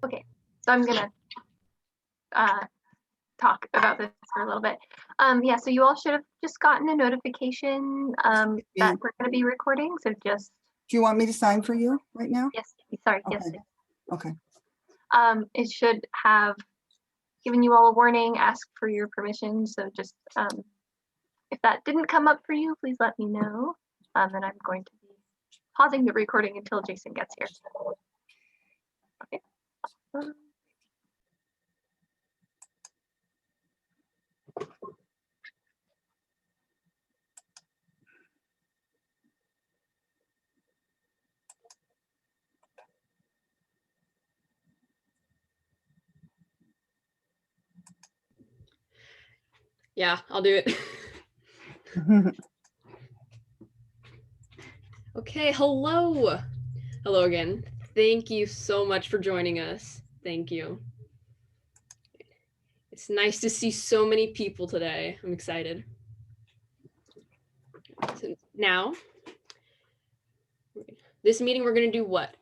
Okay, so I'm gonna talk about this for a little bit. Yeah, so you all should have just gotten a notification that we're gonna be recording, so just. Do you want me to sign for you right now? Yes, sorry, Okay. yes. Okay. It should have given you all a warning, ask for your permission, so just if that didn't come up for you, please let me know. And I'm going to be pausing the recording until Jason gets here. Okay. Yeah, I'll do it. Okay, hello. Hello again. Thank you so much for joining us. Thank you. It's nice to see so many people today. I'm excited. So now, this meeting, we're going to do what?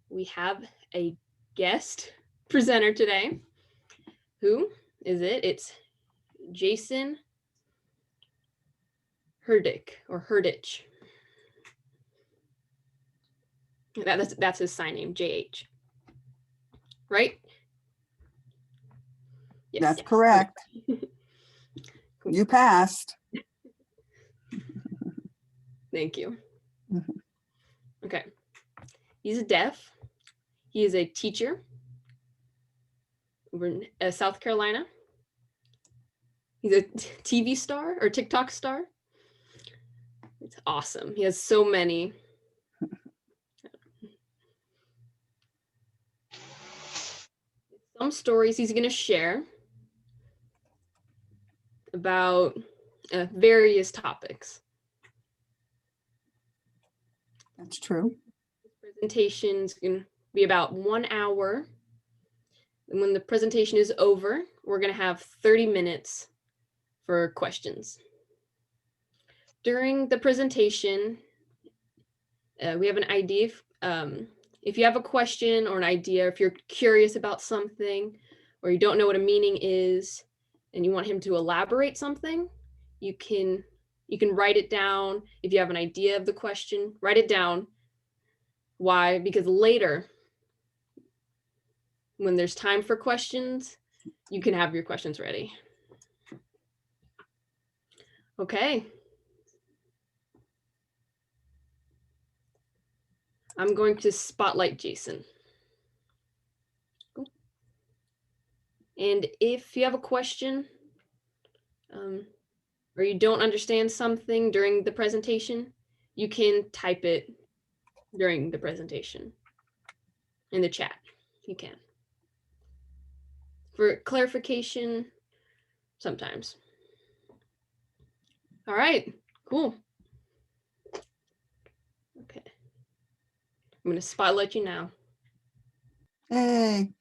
We have a guest presenter today. Who is it? It's Jason Hurdich or Hurdich. That's his sign name, JH. Right? Yes, that's correct. You passed. Thank you. Okay. He's deaf. He is a teacher over in South Carolina. He's a TV star or TikTok star. It's awesome. He has so many. Some stories he's going to share about various topics. That's true. This presentation's going to be about 1 hour. And when the presentation is over, we're going to have 30 minutes for questions. During the presentation, we have an idea. If you have a question or an idea, if you're curious about something or you don't know what a meaning is and you want him to elaborate something, you can write it down. If you have an idea of the question, write it down. Why? Because later, when there's time for questions, you can have your questions ready. Okay. I'm going to spotlight Jason. Cool. And if you have a question or you don't understand something during the presentation, you can type it during the presentation in the chat. You can. For clarification, sometimes. All right, cool. Okay. I'm going to spotlight you now. Hey.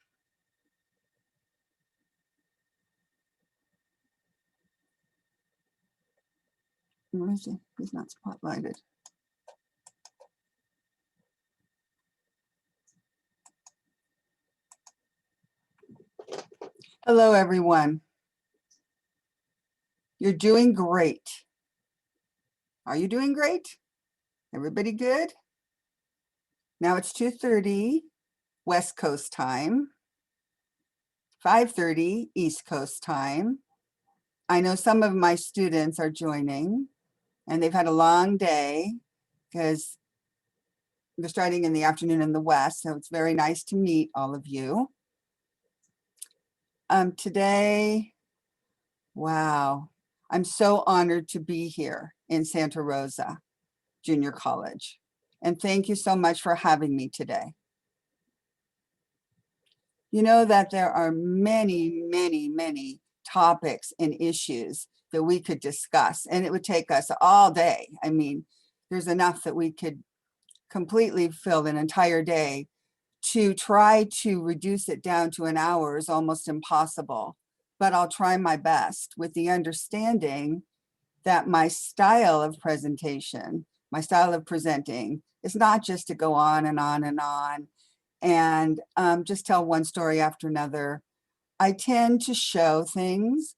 Where is he? He's not spotlighted. Hello, everyone. You're doing great. Are you doing great? Everybody good? Now it's 2:30 West Coast time, 5:30 East Coast time. I know some of my students are joining and they've had a long day because they're starting in the afternoon in the West. So it's very nice to meet all of you. Today, wow, I'm so honored to be here in Santa Rosa Junior College. And thank you so much for having me today. You know that there are many, many, many topics and issues that we could discuss, and it would take us all day. I mean, there's enough that we could completely fill an entire day. To try to reduce it down to an hour is almost impossible, but I'll try my best with the understanding that my style of presentation my style of presenting is not just to go on and on and on and just tell one story after another. I tend to show things,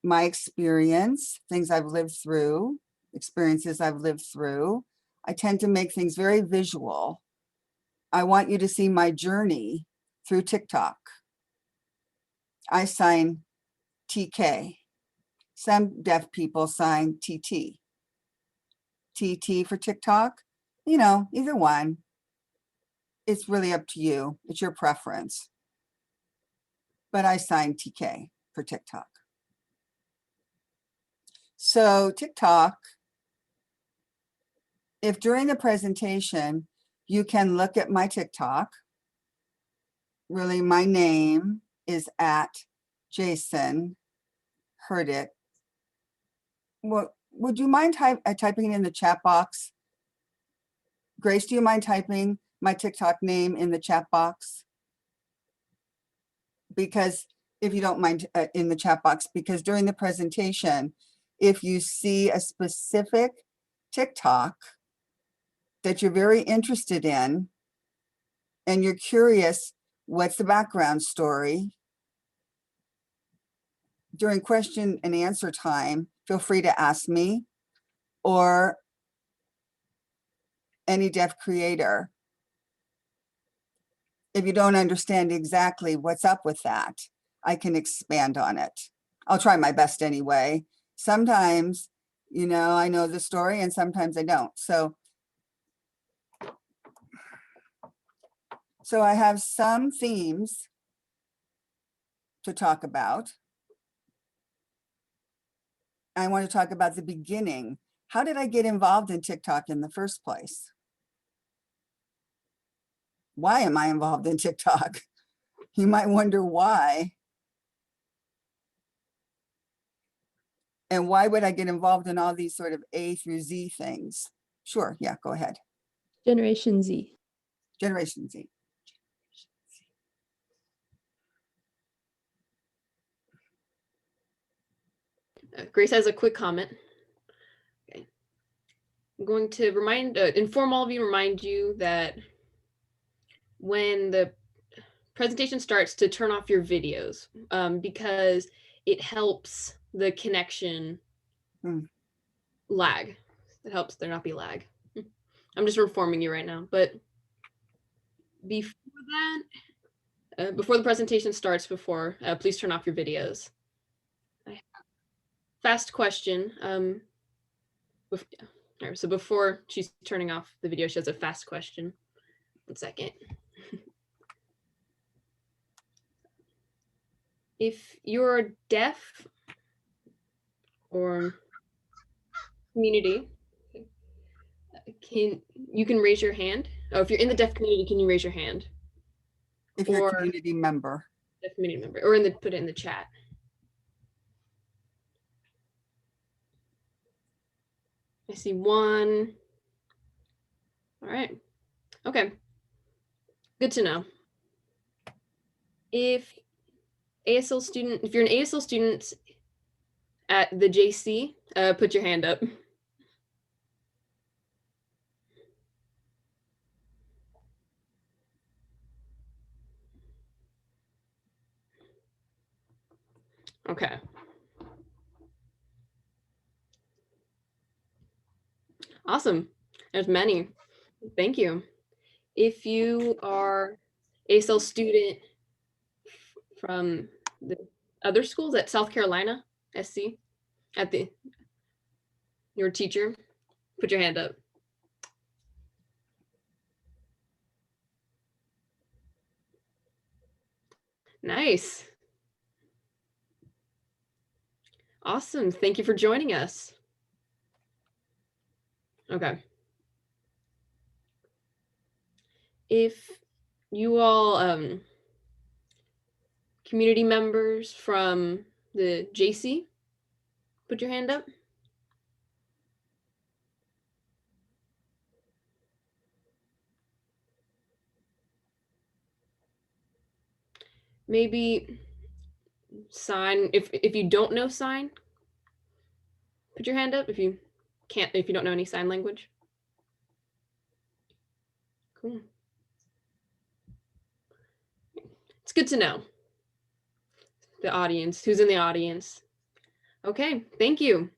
my experience, things I've lived through, experiences I've lived through. I tend to make things very visual. I want you to see my journey through TikTok. I sign TK. Some deaf people sign TT. TT for TikTok, you know, either one. It's really up to you. It's your preference. But I sign TK for TikTok. So TikTok, if during the presentation, you can look at my TikTok. Really, my name is at Jason Hurdich. Well, would you mind typing it in the chat box? Grace, do you mind typing my TikTok name in the chat box? Because if you don't mind in the chat box, because during the presentation, if you see a specific TikTok that you're very interested in and you're curious, what's the background story? During question and answer time, feel free to ask me or any deaf creator. If you don't understand exactly what's up with that, I can expand on it. I'll try my best anyway. Sometimes, you know, I know the story and sometimes I don't. So I have some themes to talk about. I want to talk about the beginning. How did I get involved in TikTok in the first place? Why am I involved in TikTok? You might wonder why. And why would I get involved in all these sort of A through Z things? Sure, yeah, go ahead. Generation Z. Generation Z. Grace has a quick comment. Okay. I'm going to inform all of you, remind you that when the presentation starts to turn off your videos because it helps the connection lag. It helps there not be lag. I'm just informing you right now, but before that, before the presentation starts, please turn off your videos. Fast question. So before she's turning off the video, she has a fast question. 1 second. If you're deaf or community, you can raise your hand. Oh, if you're in the deaf community, can you raise your hand? If you're a community member. Deaf community member, or put it in the chat. I see one. All right. Okay. Good to know. If you're an ASL student at the JC, put your hand up. Okay. Awesome. There's many. Thank you. If you are ASL student from the other schools at South Carolina, SC, your teacher, put your hand up. Nice. Awesome. Thank you for joining us. Okay. If you all community members from the JC, put your hand up. Maybe sign, if you don't know sign, put your hand up. If you can't, if you don't know any sign language? Cool. It's good to know. The audience, who's in the audience. Okay, thank you.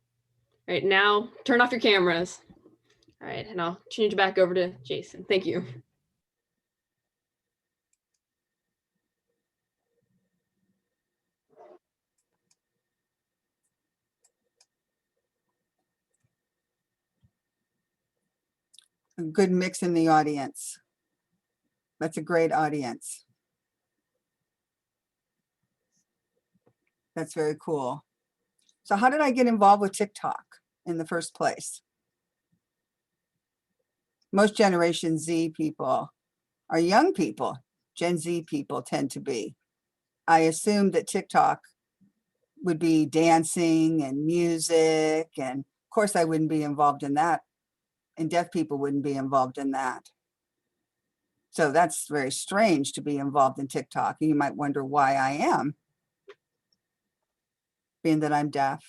All right, now turn off your cameras. All right, and I'll change back over to Jason. Thank you. A good mix in the audience. That's a great audience. That's very cool. So how did I get involved with TikTok in the first place? Most Generation Z people are young people. Gen Z people tend to be. I assumed that TikTok would be dancing and music. And of course I wouldn't be involved in that. And deaf people wouldn't be involved in that. So that's very strange to be involved in TikTok. And you might wonder why I am, being that I'm deaf.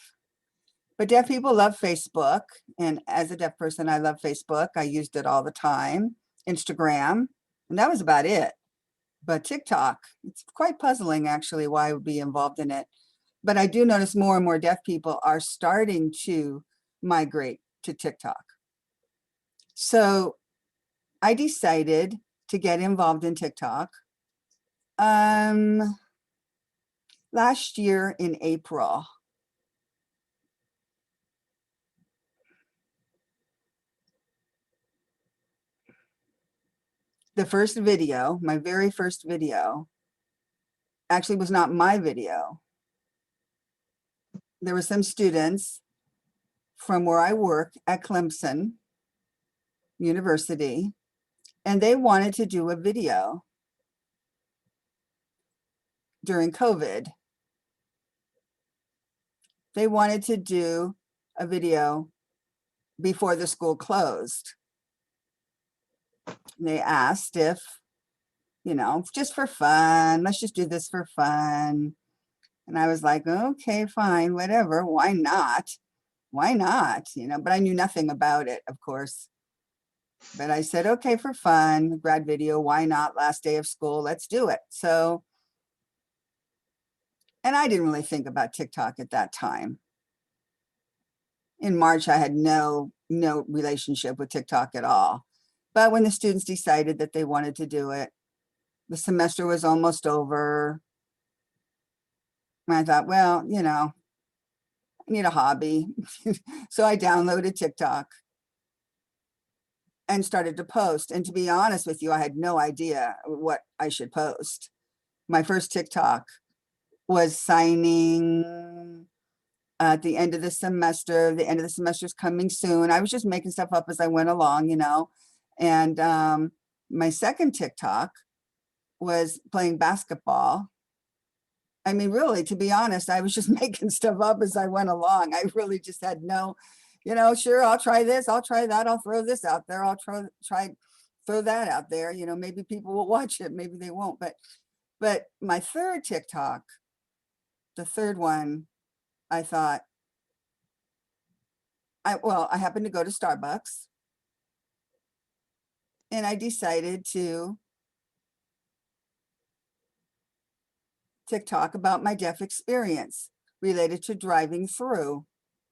But deaf people love Facebook. And as a deaf person, I love Facebook. I used it all the time. Instagram, and that was about it. But TikTok, it's quite puzzling actually why I would be involved in it. But I do notice more and more deaf people are starting to migrate to TikTok. So I decided to get involved in TikTok last year in April. The first video, my very first video, actually was not my video. There were some students from where I work at Clemson University, and they wanted to do a video during COVID. They wanted to do a video before the school closed. And they asked if, you know, just for fun, let's just do this for fun. And I was like, okay, fine, whatever, why not? Why not? You know, but I knew nothing about it, of course. But I said, okay, for fun, grad video, why not? Last day of school, let's do it. So, and I didn't really think about TikTok at that time. In March, I had no relationship with TikTok at all. But when the students decided that they wanted to do it, the semester was almost over. And I thought, well, you know, I need a hobby. So I downloaded TikTok and started to post. And to be honest with you, I had no idea what I should post. My first TikTok was signing at the end of the semester. The end of the semester is coming soon. I was just making stuff up as I went along, you know. And my second TikTok was playing basketball. I mean, really, to be honest, I was just making stuff up as I went along. I really just had no, you know, sure, I'll try this, I'll try that, I'll throw this out there, I'll throw that out there. You know, maybe people will watch it, maybe they won't. But my third TikTok, the third one, I thought, I happened to go to Starbucks and I decided to TikTok about my deaf experience related to driving through.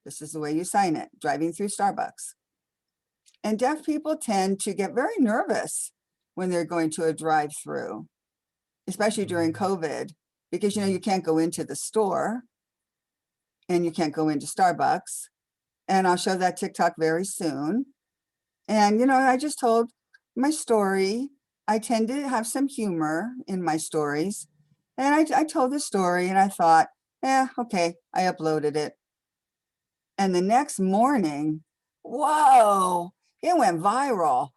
This is the way you sign it, driving through Starbucks. And deaf people tend to get very nervous when they're going to a drive-through, especially during COVID, because, you know, you can't go into the store and you can't go into Starbucks. And I'll show that TikTok very soon. And, you know, I just told my story. I tend to have some humor in my stories. And I told the story and I thought, okay, I uploaded it. And the next morning, whoa, it went viral.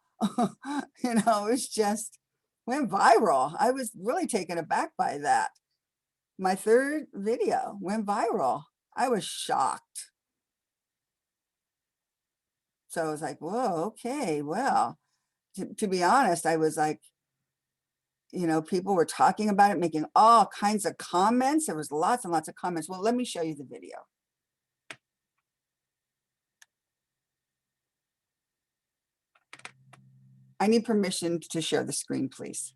You know, it was just went viral. I was really taken aback by that. My third video went viral. I was shocked. So I was like, whoa, okay, well, to be honest, I was like, you know, people were talking about it, making all kinds of comments. There was lots and lots of comments. Well, let me show you the video. I need permission to share the screen, please.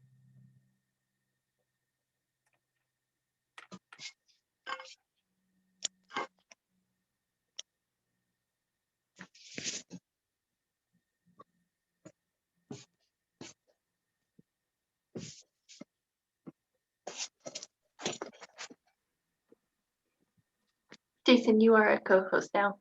Jason, you are a co-host now.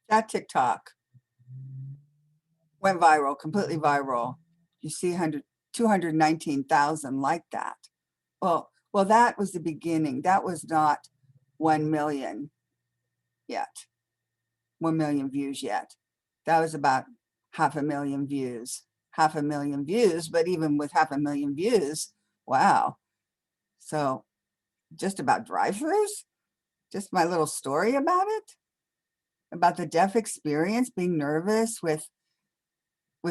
That TikTok went viral, completely viral. You see 219,000 like that. Well, that was the beginning. That was not 1 million yet, 1 million views yet. That was about 500,000 views, 500,000 views, but even with 500,000 views, wow. So just about drive-throughs, just my little story about it, about the deaf experience, being nervous with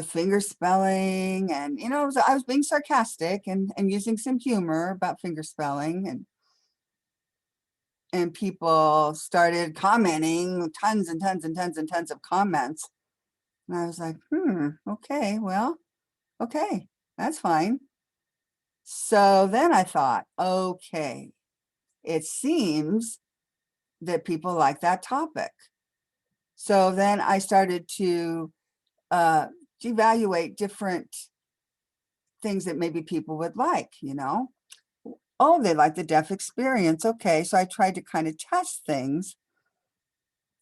finger spelling, and I was being sarcastic and using some humor about finger spelling, and people started commenting, tons and tons and tons and tons of comments. And I was like, okay, well, okay, that's fine. So then I thought, okay, it seems that people like that topic. So then I started to evaluate different things that maybe people would like, Oh, they like the deaf experience. Okay, so I tried to kind of test things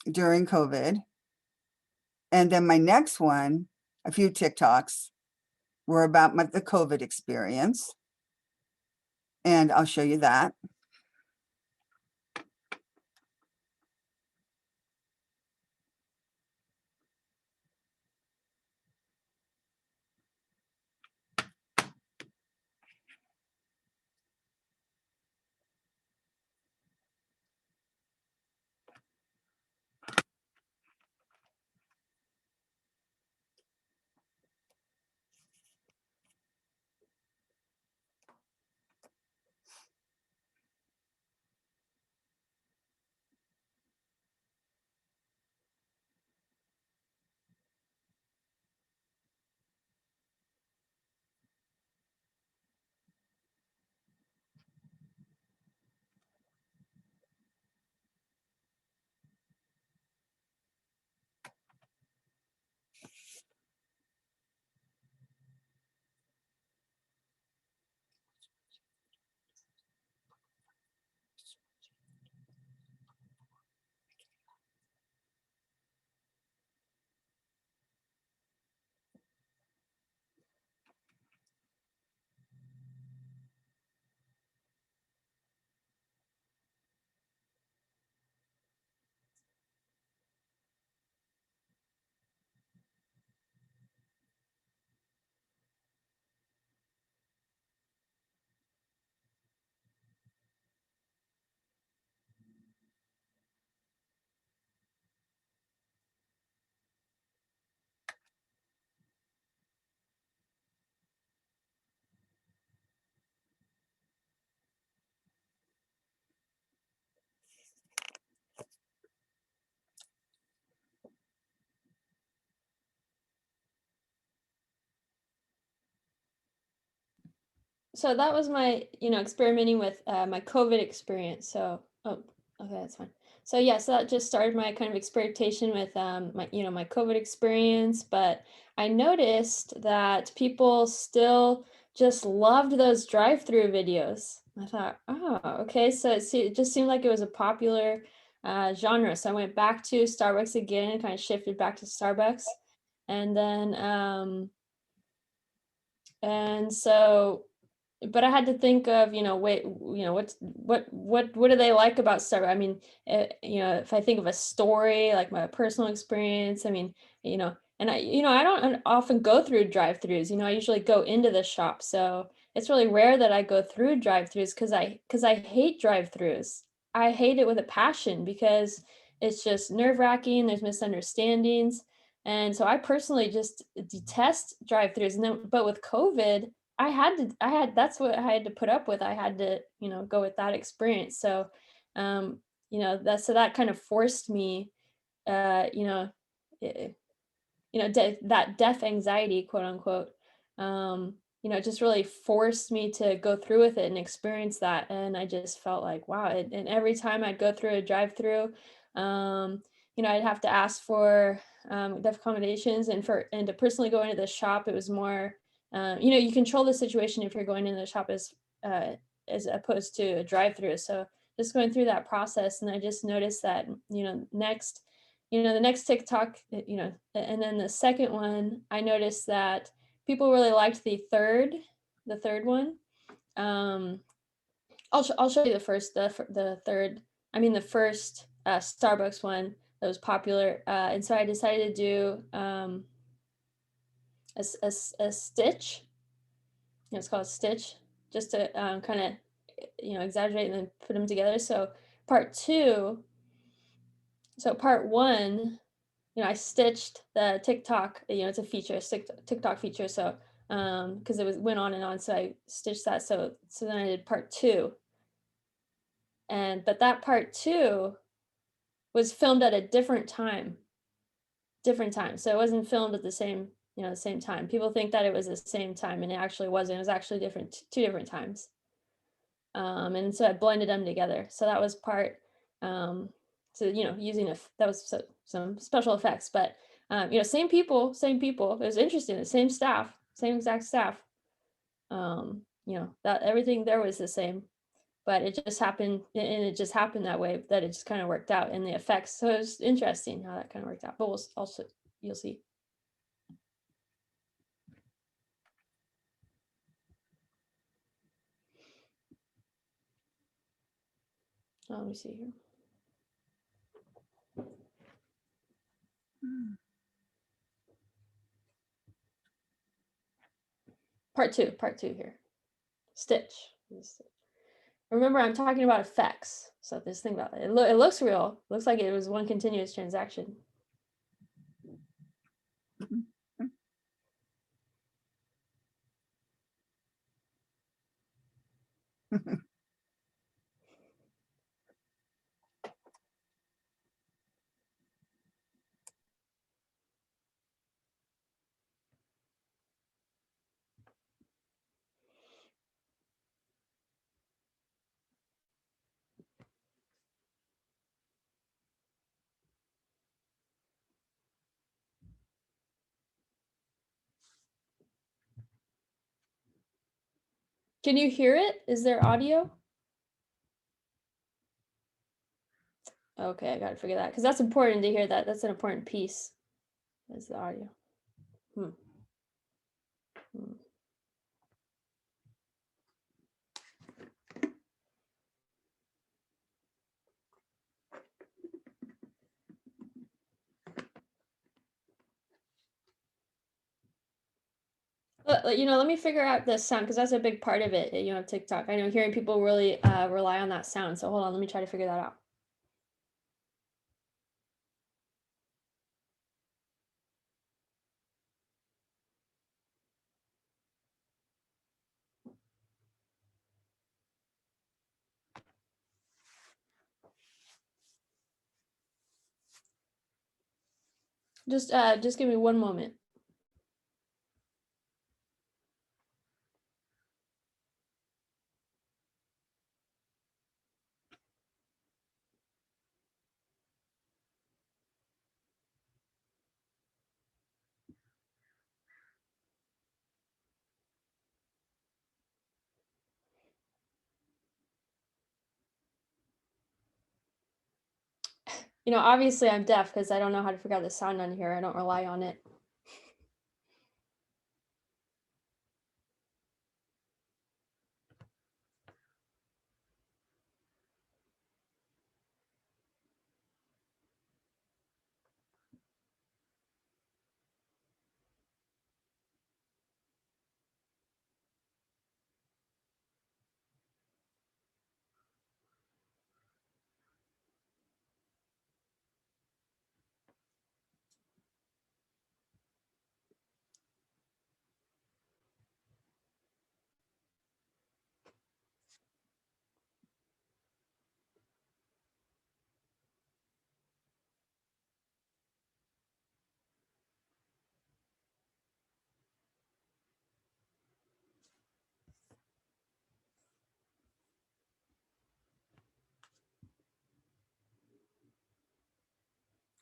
during COVID. And then my next one, a few TikToks, were about the COVID experience. And I'll show you that. so that was my, experimenting with my COVID experience. So, oh, okay, that's fine. So yeah, so that just started my kind of experimentation with my COVID experience. But I noticed that people still just loved those drive-through videos. I thought, oh, okay. So it just seemed like it was a popular genre. So I went back to Starbucks again and kind of shifted back to Starbucks. And then, and so, but I had to think of, wait, what do they like about Starbucks? I mean, if I think of a story, like my personal experience, I mean, and I don't often go through drive-throughs, I usually go into the shop. So it's really rare that I go through drive-throughs because I hate drive-throughs. I hate it with a passion because it's just nerve-wracking. There's misunderstandings. And so I personally just detest drive-throughs. And then, but with COVID, that's what I had to put up with. I had to, go with that experience. So, that kind of forced me, uh, you know, eh, that death anxiety, quote unquote, it just really forced me to go through with it and experience that. And I just felt like, wow. And every time I'd go through a drive-through, I'd have to ask for deaf accommodations, and to personally go into the shop, it was more, you control the situation if you're going into the shop as opposed to a drive-through. So just going through that process, and I just noticed that, the next TikTok, and then the second one, I noticed that people really liked the third one. I'll show you the third. I mean, the first Starbucks one that was popular, and so I decided to do a stitch. It's called a stitch, just to kind of exaggerate and then put them together. So part two. So part one, I stitched the TikTok, it's a feature, TikTok feature. So, because it went on and on. So I stitched that. So then I did part two. But that part two was filmed at a different time. So it wasn't filmed at the same time. People think that it was the same time, and it actually wasn't. It was actually two different times. And so I blended them together. So that was part, so, using that was some special effects, but, same people, it was interesting, the same exact staff, that everything there was the same, but it just happened, and it just happened that way, that it just kind of worked out in the effects. So it was interesting how that kind of worked out, but you'll see. Let me see here. Part two here. Stitch. Remember, I'm talking about effects. So this thing about it, it looks real. Looks like it was one continuous transaction. Can you hear it? Is there audio? Okay, I gotta figure that, because that's important to hear that. That's an important piece. Is the audio. Hmm. Let me figure out the sound, because that's a big part of it, TikTok. I know hearing people really rely on that sound. So hold on, let me try to figure that out. Just give me one moment. obviously I'm deaf because I don't know how to figure out the sound on here. I don't rely on it.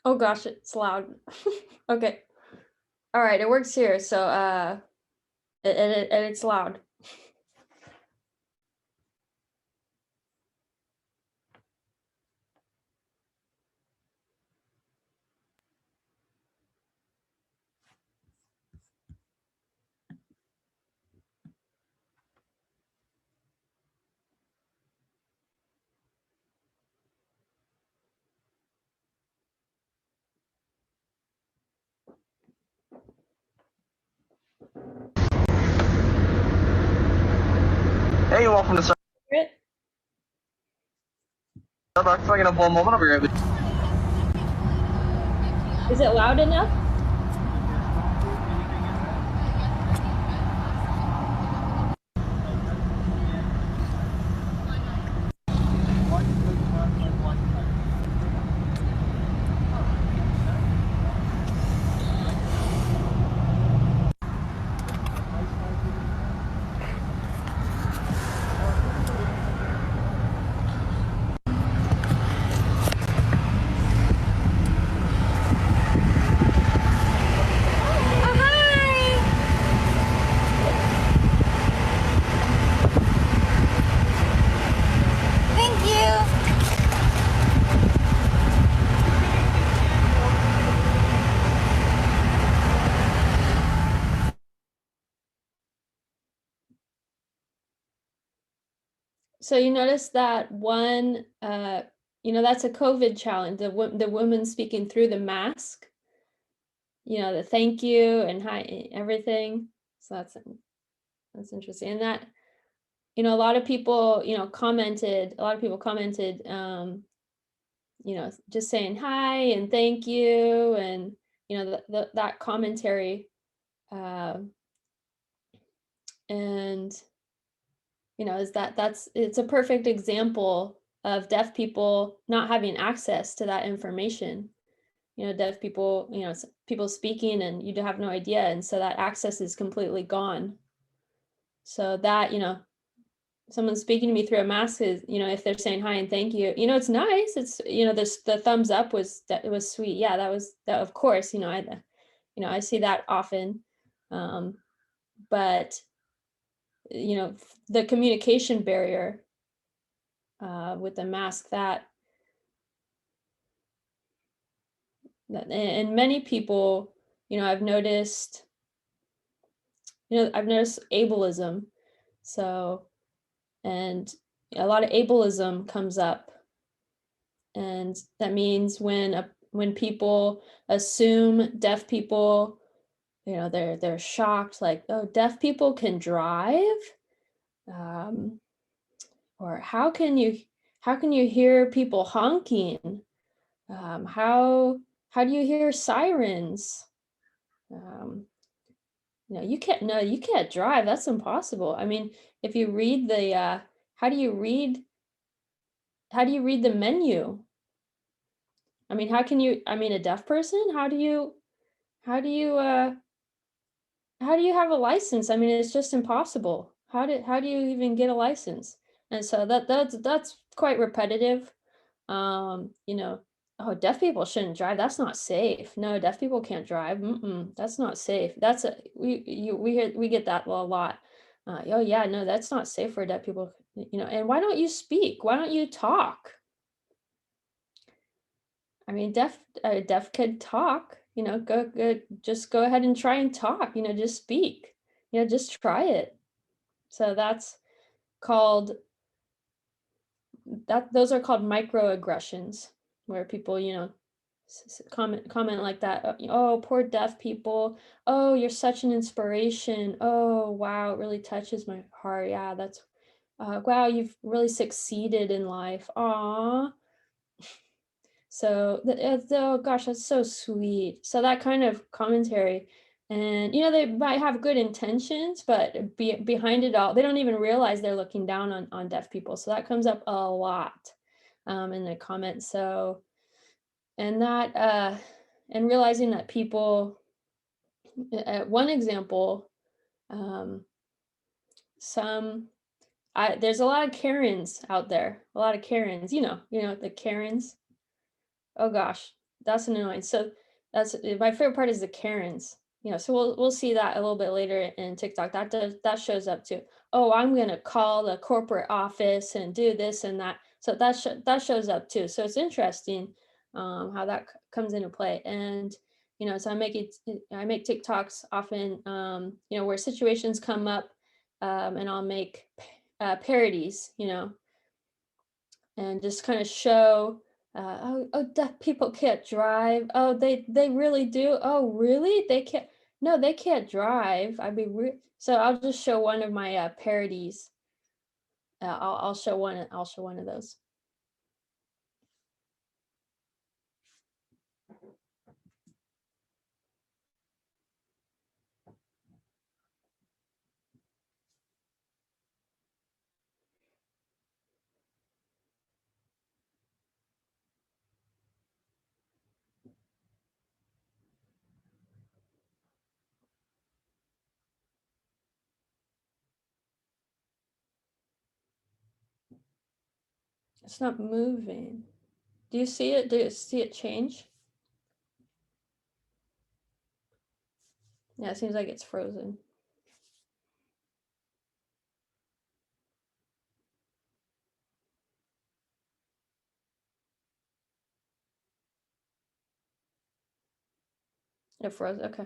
Oh gosh, it's loud. Okay. All right, it works here. So and it's loud. Hey, welcome to Hear it? Starbucks. If I get a one moment, I'll be right with you. Is it loud enough? So you notice that one, that's a COVID challenge. The woman speaking through the mask. The thank you and hi, everything. So that's interesting. And that, a lot of people, commented. A lot of people commented, just saying hi and thank you, and that commentary, and it's a perfect example of deaf people not having access to that information. Deaf people, people speaking and you have no idea, and so that access is completely gone. So that, someone speaking to me through a mask is, if they're saying hi and thank you, it's nice. It's, the thumbs up it was sweet. Yeah, that of course, I see that often. But the communication barrier with the mask, and many people, I've noticed ableism. So, and a lot of ableism comes up, and that means when people assume deaf people, they're shocked, like, oh, deaf people can drive, or how can you hear people honking, how do you hear sirens, you can't drive, that's impossible. I mean, if you read the how do you read the menu? I mean, a deaf person, how do you have a license? I mean, it's just impossible. How do you even get a license? And so that's quite repetitive. Oh, deaf people shouldn't drive. That's not safe. No, deaf people can't drive. That's not safe. We get that a lot. Oh yeah, no, that's not safe for deaf people. And why don't you speak? Why don't you talk? I mean, a deaf kid talk, you know, just go ahead and try and talk, you know, just speak, you know, just try it. So that's called, those are called microaggressions, where people, you know, comment like that. Oh, poor deaf people. Oh, you're such an inspiration. Oh, wow, it really touches my heart. Yeah, that's wow, you've really succeeded in life. Aw. So, oh gosh, that's so sweet. So that kind of commentary, and you know, they might have good intentions, but behind it all, they don't even realize they're looking down on deaf people. So that comes up a lot in the comments. So, and that, and realizing that people, one example, um, there's a lot of Karens out there, a lot of Karens, you know, the Karens. Oh gosh, that's annoying. So that's my favorite part is the Karens. You know, so we'll see that a little bit later in TikTok. That shows up too. Oh, I'm gonna call the corporate office and do this and that. So that shows up too. So it's interesting how that comes into play. And you know, so I make TikToks often. You know, where situations come up, and I'll make parodies. You know, and just kind of show deaf people can't drive. Oh, they really do. Oh, really? They can't. No, they can't drive. I mean, so I'll just show one of my parodies. I'll show one. I'll show one of those. It's not moving. Do you see it? Do you see it change? Yeah, it seems like it's frozen. It froze. Okay.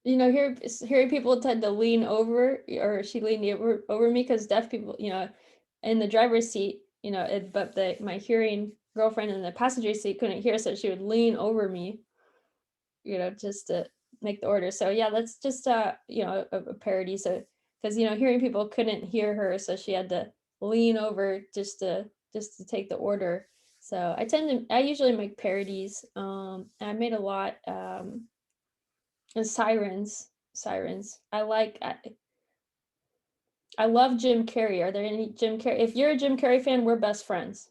hearing people tend to lean over, or she leaned over me, because deaf people, in the driver's seat, but my hearing girlfriend in the passenger seat couldn't hear, so she would lean over me, just to make the order. So yeah, that's just a parody. So because hearing people couldn't hear her, so she had to lean over just to take the order. So I usually make parodies. And I made a lot. And sirens. I love Jim Carrey. Are there any Jim Carrey? If you're a Jim Carrey fan, we're best friends.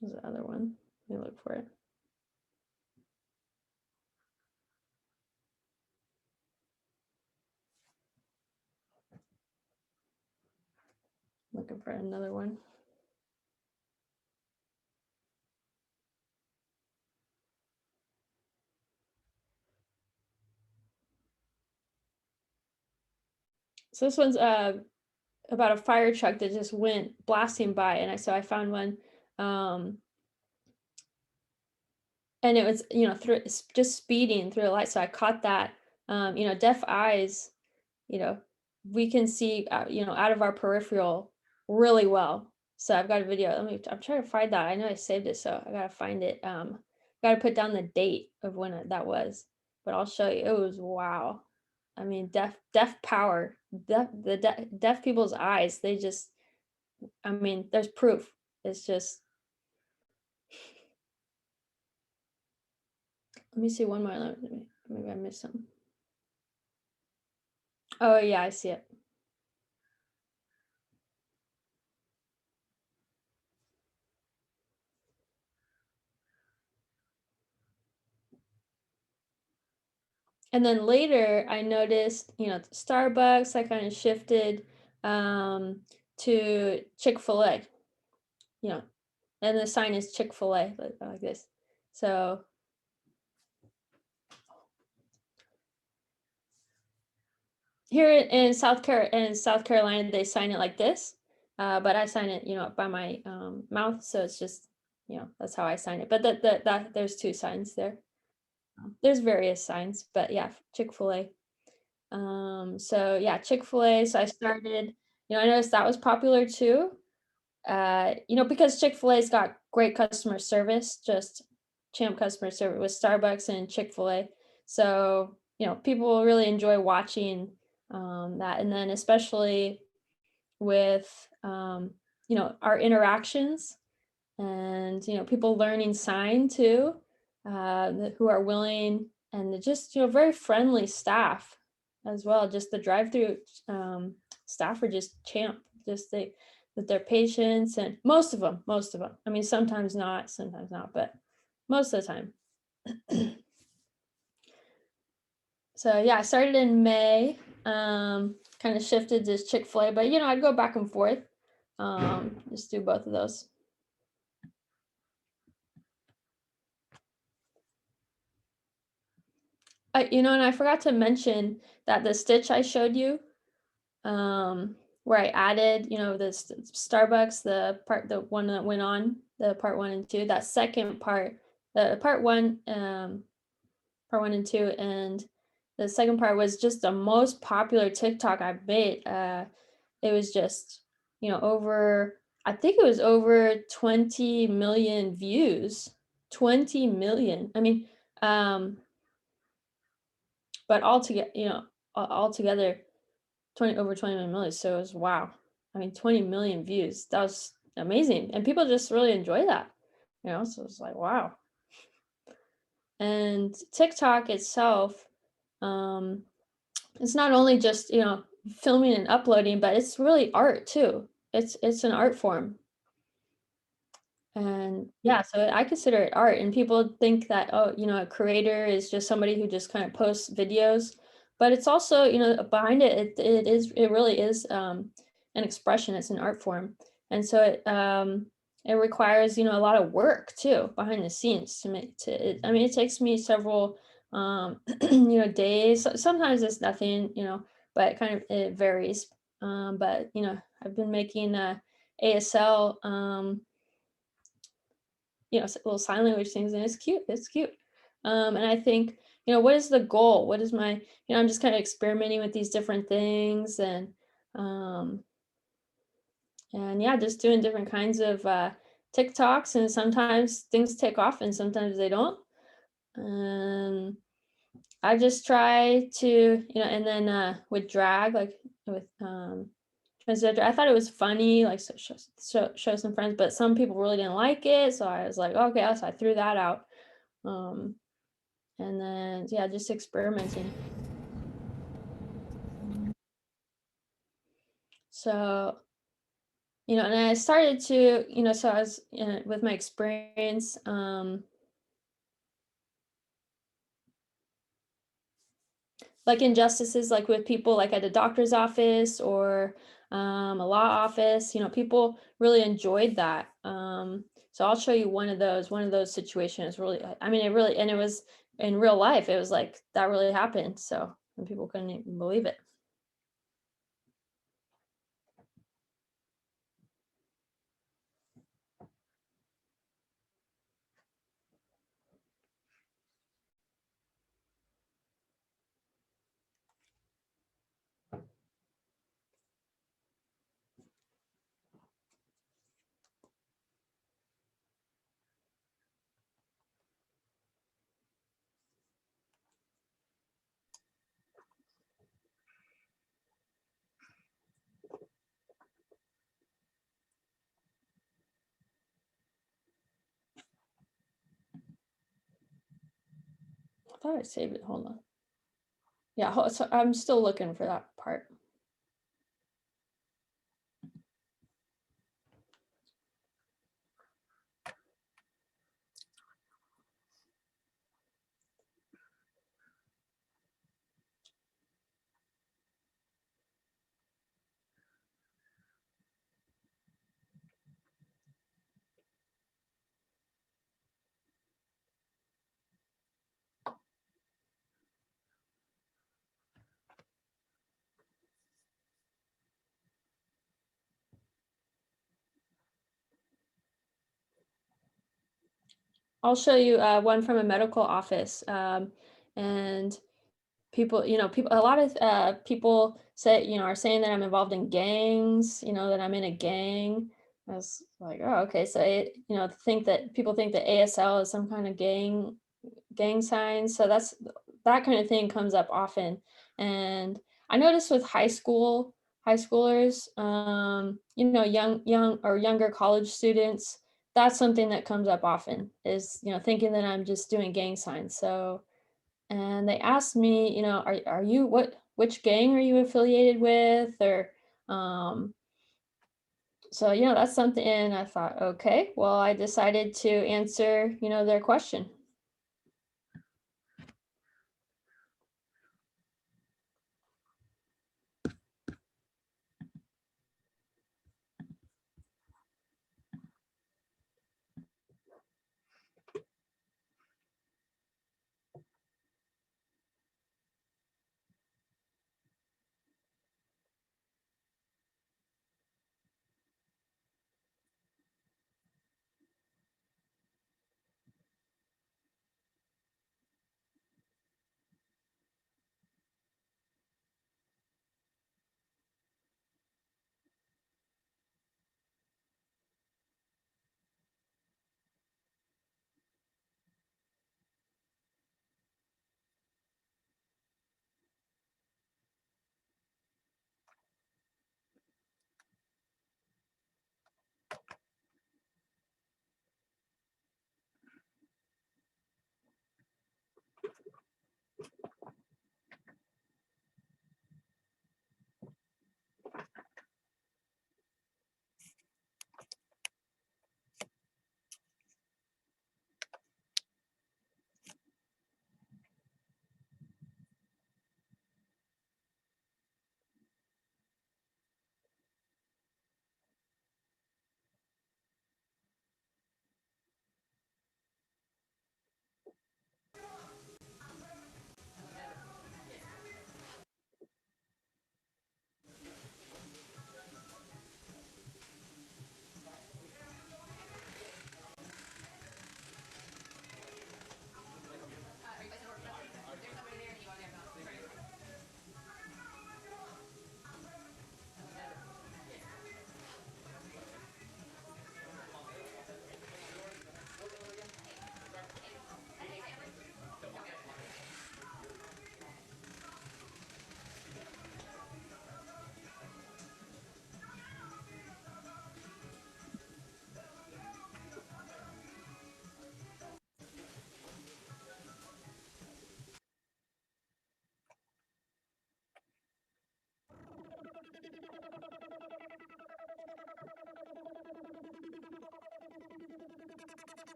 There's the other one. Let me look for it. Looking for another one. So this one's about a fire truck that just went blasting by, and so I found one, and it was through just speeding through a light. So I caught that. Deaf eyes, we can see out of our peripheral really well. So I've got a video. I'm trying to find that. I know I saved it, so I gotta find it. Gotta put down the date of when that was, but I'll show you. It was wow. I mean, deaf power, deaf people's eyes. They just, I mean, there's proof. It's just. Let me see one more. Maybe I missed something. Oh yeah, I see it. And then later I noticed, Starbucks, I kind of shifted to Chick-fil-A, and the sign is Chick-fil-A like this. So here in South Carolina, they sign it like this, but I sign it, by my mouth. So it's just, that's how I sign it. But that there's two signs there. There's various signs, but yeah, Chick-fil-A. So yeah, Chick-fil-A. So I started, I noticed that was popular too. Because Chick-fil-A's got great customer service, just champ customer service with Starbucks and Chick-fil-A. So, people really enjoy watching that. And then especially with, our interactions and, people learning sign too, who are willing, and just, very friendly staff as well. Just the drive-through staff are just champ, just with their patience, and most of them, I mean, sometimes not, but most of the time. So yeah, I started in May, kind of shifted to Chick-fil-A, but I'd go back and forth, just do both of those. And I forgot to mention that the stitch I showed you, where I added, the Starbucks, the one that went on, the part 1 and 2, that second part, the part 1 and 2, and the second part was just the most popular TikTok I've made. It was just, I think it was over 20 million views, 20 million. I mean, but altogether, over 20 million. So it was wow. I mean, 20 million views. That was amazing, and people just really enjoy that. So it's like wow. And TikTok itself, it's not only just filming and uploading, but it's really art too. It's an art form. And yeah, so I consider it art, and people think that, oh, a creator is just somebody who just kind of posts videos, but it's also, behind it really is an expression. It's an art form. And so it requires, a lot of work too behind the scenes to make I mean, it takes me several days. Sometimes it's nothing, but it varies. But I've been making ASL little sign language things, and it's cute. And I think, what is the goal? What is my, I'm just kind of experimenting with these different things, um and yeah, just doing different kinds of TikToks, and sometimes things take off and sometimes they don't. um I just try to, and then with drag, like with transgender, I thought it was funny, like show some friends, but some people really didn't like it, so I was like, okay, so I threw that out. um and then yeah, just experimenting. So and I started to, so I was with my experience, like injustices, like with people like at a doctor's office or a law office, people really enjoyed that. So I'll show you one of those situations. Really, I mean, it really, and it was in real life. It was like that really happened. So, and people couldn't even believe it. I thought I saved it. Hold on. Yeah, so I'm still looking for that part. I'll show you one from a medical office, and people, a lot of people say, are saying that I'm involved in gangs, that I'm in a gang. I was like, oh, okay. So people think that ASL is some kind of gang sign. So that kind of thing comes up often. And I noticed with high schoolers, young or younger college students, that's something that comes up often, is, thinking that I'm just doing gang signs. So, and they asked me, are you, which gang are you affiliated with? Or, so, that's something. And I thought, okay, well, I decided to answer, their question.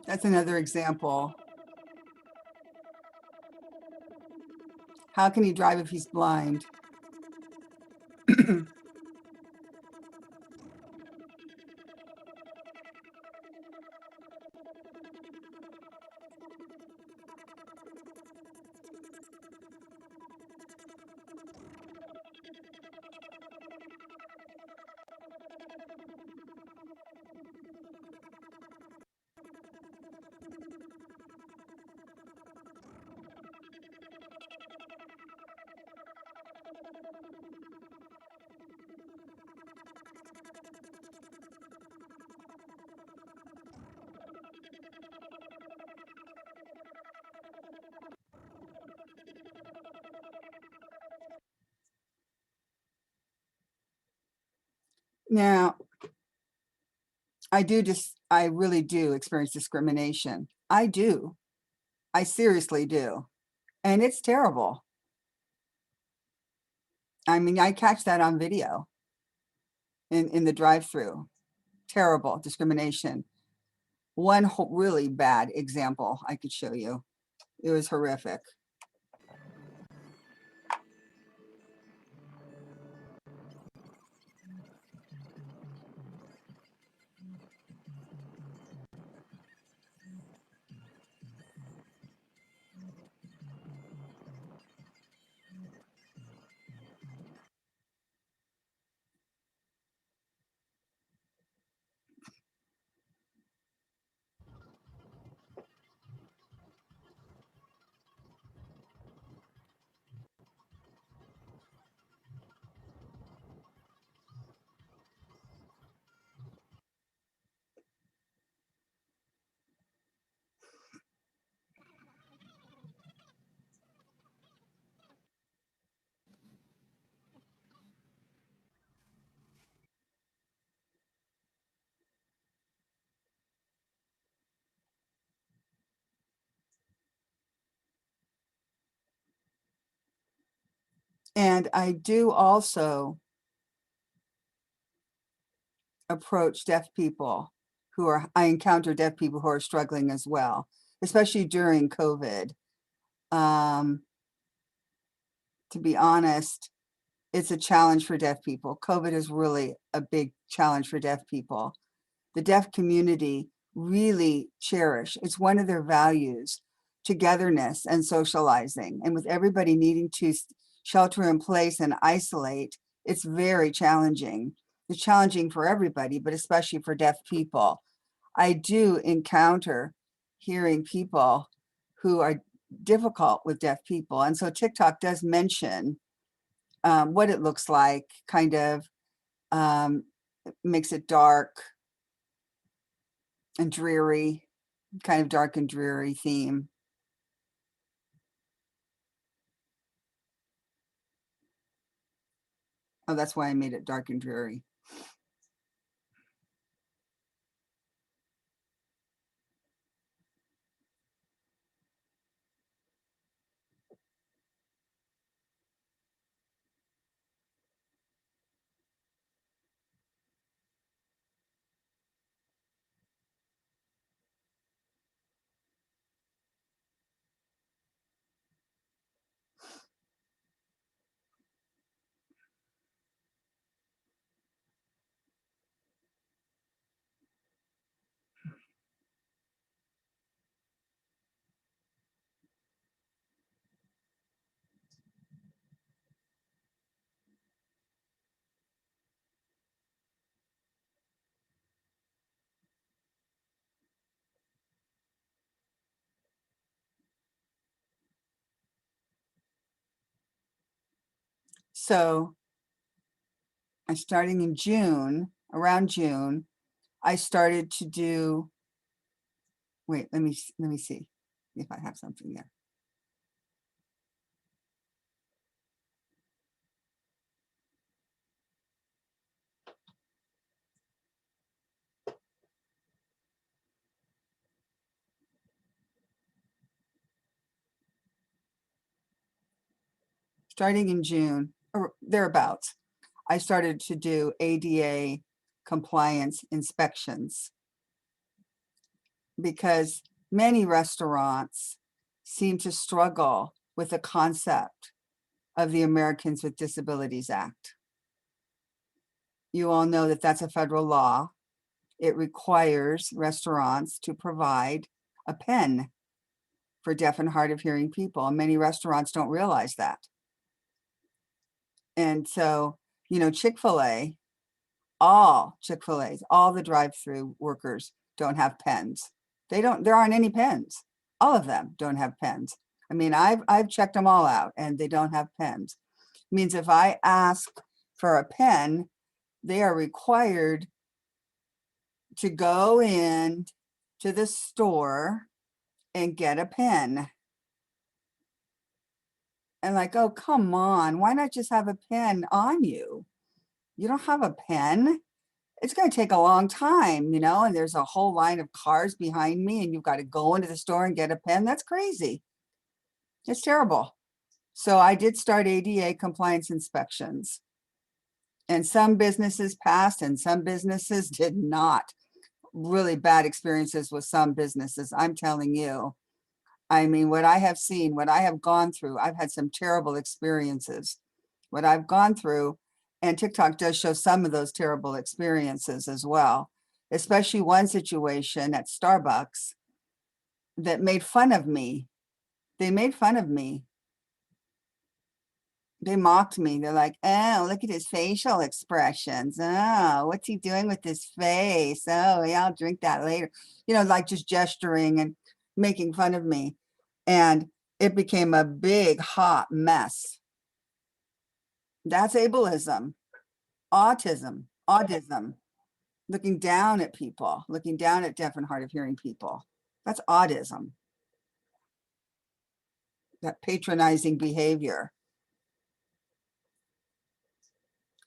That's another example. How can he drive if he's blind? Now, I really do experience discrimination. I do. I seriously do. And it's terrible. I mean, I catch that on video in the drive-through. Terrible discrimination. One really bad example I could show you. It was horrific. And I do also approach deaf people I encounter deaf people who are struggling as well, especially during COVID. To be honest, it's a challenge for deaf people. COVID is really a big challenge for deaf people. The deaf community really cherish, it's one of their values, togetherness and socializing. And with everybody needing to shelter in place and isolate, it's very challenging. It's challenging for everybody, but especially for deaf people. I do encounter hearing people who are difficult with deaf people. And so TikTok does mention what it looks like, kind of makes it dark and dreary, kind of dark and dreary theme. Oh, that's why I made it dark and dreary. So starting in June, around June, I started to do, wait, let me see if I have something there. Starting in June, or thereabouts, I started to do ADA compliance inspections. because many restaurants seem to struggle with the concept of the Americans with Disabilities Act. You all know that that's a federal law. It requires restaurants to provide a pen for deaf and hard of hearing people. And many restaurants don't realize that. And so, you know, Chick-fil-A, all Chick-fil-A's, all the drive-through workers don't have pens. There aren't any pens. All of them don't have pens. I mean, I've checked them all out and they don't have pens. It means if I ask for a pen, they are required to go in to the store and get a pen. And like, oh, come on, why not just have a pen on you? You don't have a pen? It's going to take a long time, you know, and there's a whole line of cars behind me and you've got to go into the store and get a pen. That's crazy. It's terrible. So I did start ADA compliance inspections. And some businesses passed and some businesses did not. Really bad experiences with some businesses, I'm telling you. I mean, what I have seen, what I have gone through, I've had some terrible experiences. What I've gone through, and TikTok does show some of those terrible experiences as well, especially one situation at Starbucks that made fun of me. They made fun of me. They mocked me. They're like, oh, look at his facial expressions. Oh, what's he doing with his face? Oh, yeah, I'll drink that later. You know, like just gesturing and making fun of me. And it became a big hot mess. That's ableism, autism, looking down at people, looking down at deaf and hard of hearing people. That's autism. That patronizing behavior.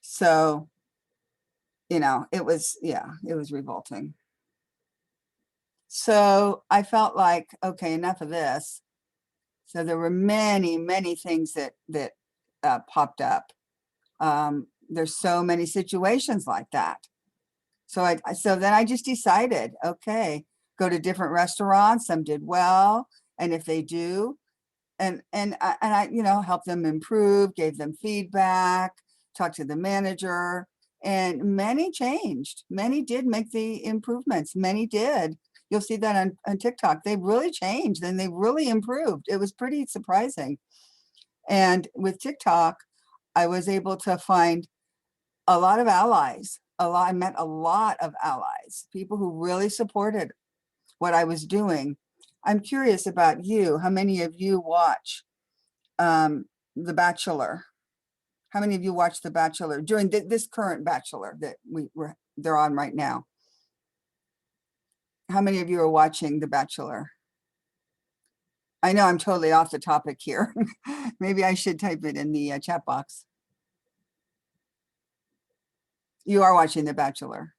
So, you know, it was revolting. So I felt like, okay, enough of this. So there were many, many things that popped up. There's so many situations like that. So then I just decided, okay, go to different restaurants. Some did well, and if they do, and I you know, help them improve, gave them feedback, talked to the manager, and many changed. Many did make the improvements. Many did. You'll see that on TikTok. They really changed and they really improved. It was pretty surprising. And with TikTok, I was able to find a lot of allies. I met a lot of allies, people who really supported what I was doing. I'm curious about you. How many of you watch The Bachelor? How many of you watch The Bachelor during this current Bachelor that they're on right now? How many of you are watching The Bachelor? I know I'm totally off the topic here. Maybe I should type it in the chat box. You are watching The Bachelor.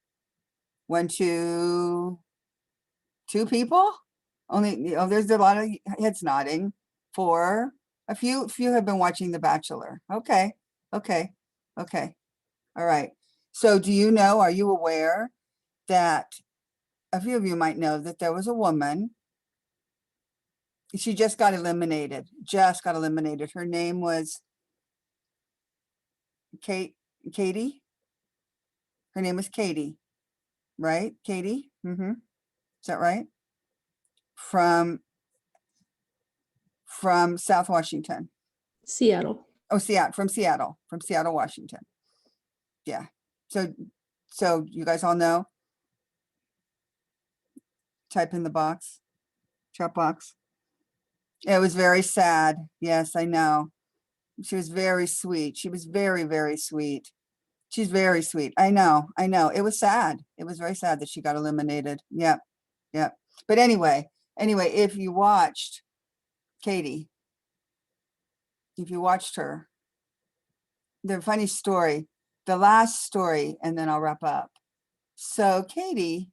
1, 2 people? Only, oh, there's a lot of heads nodding. 4, a few have been watching The Bachelor. Okay. All right. So do you know, are you aware that a few of you might know that there was a woman, she just got eliminated. Her name was Katie. Her name was Katie, right? Katie? Mm-hmm. Is that right? From South Washington. Seattle. Oh, from Seattle, Washington. Yeah. So you guys all know? Type in the box, chat box. It was very sad. Yes, I know. She was very sweet. She was very, very sweet. She's very sweet. I know. It was sad. It was very sad that she got eliminated. Yep. But anyway, if you watched Katie, if you watched her, the funny story, the last story, and then I'll wrap up. So Katie,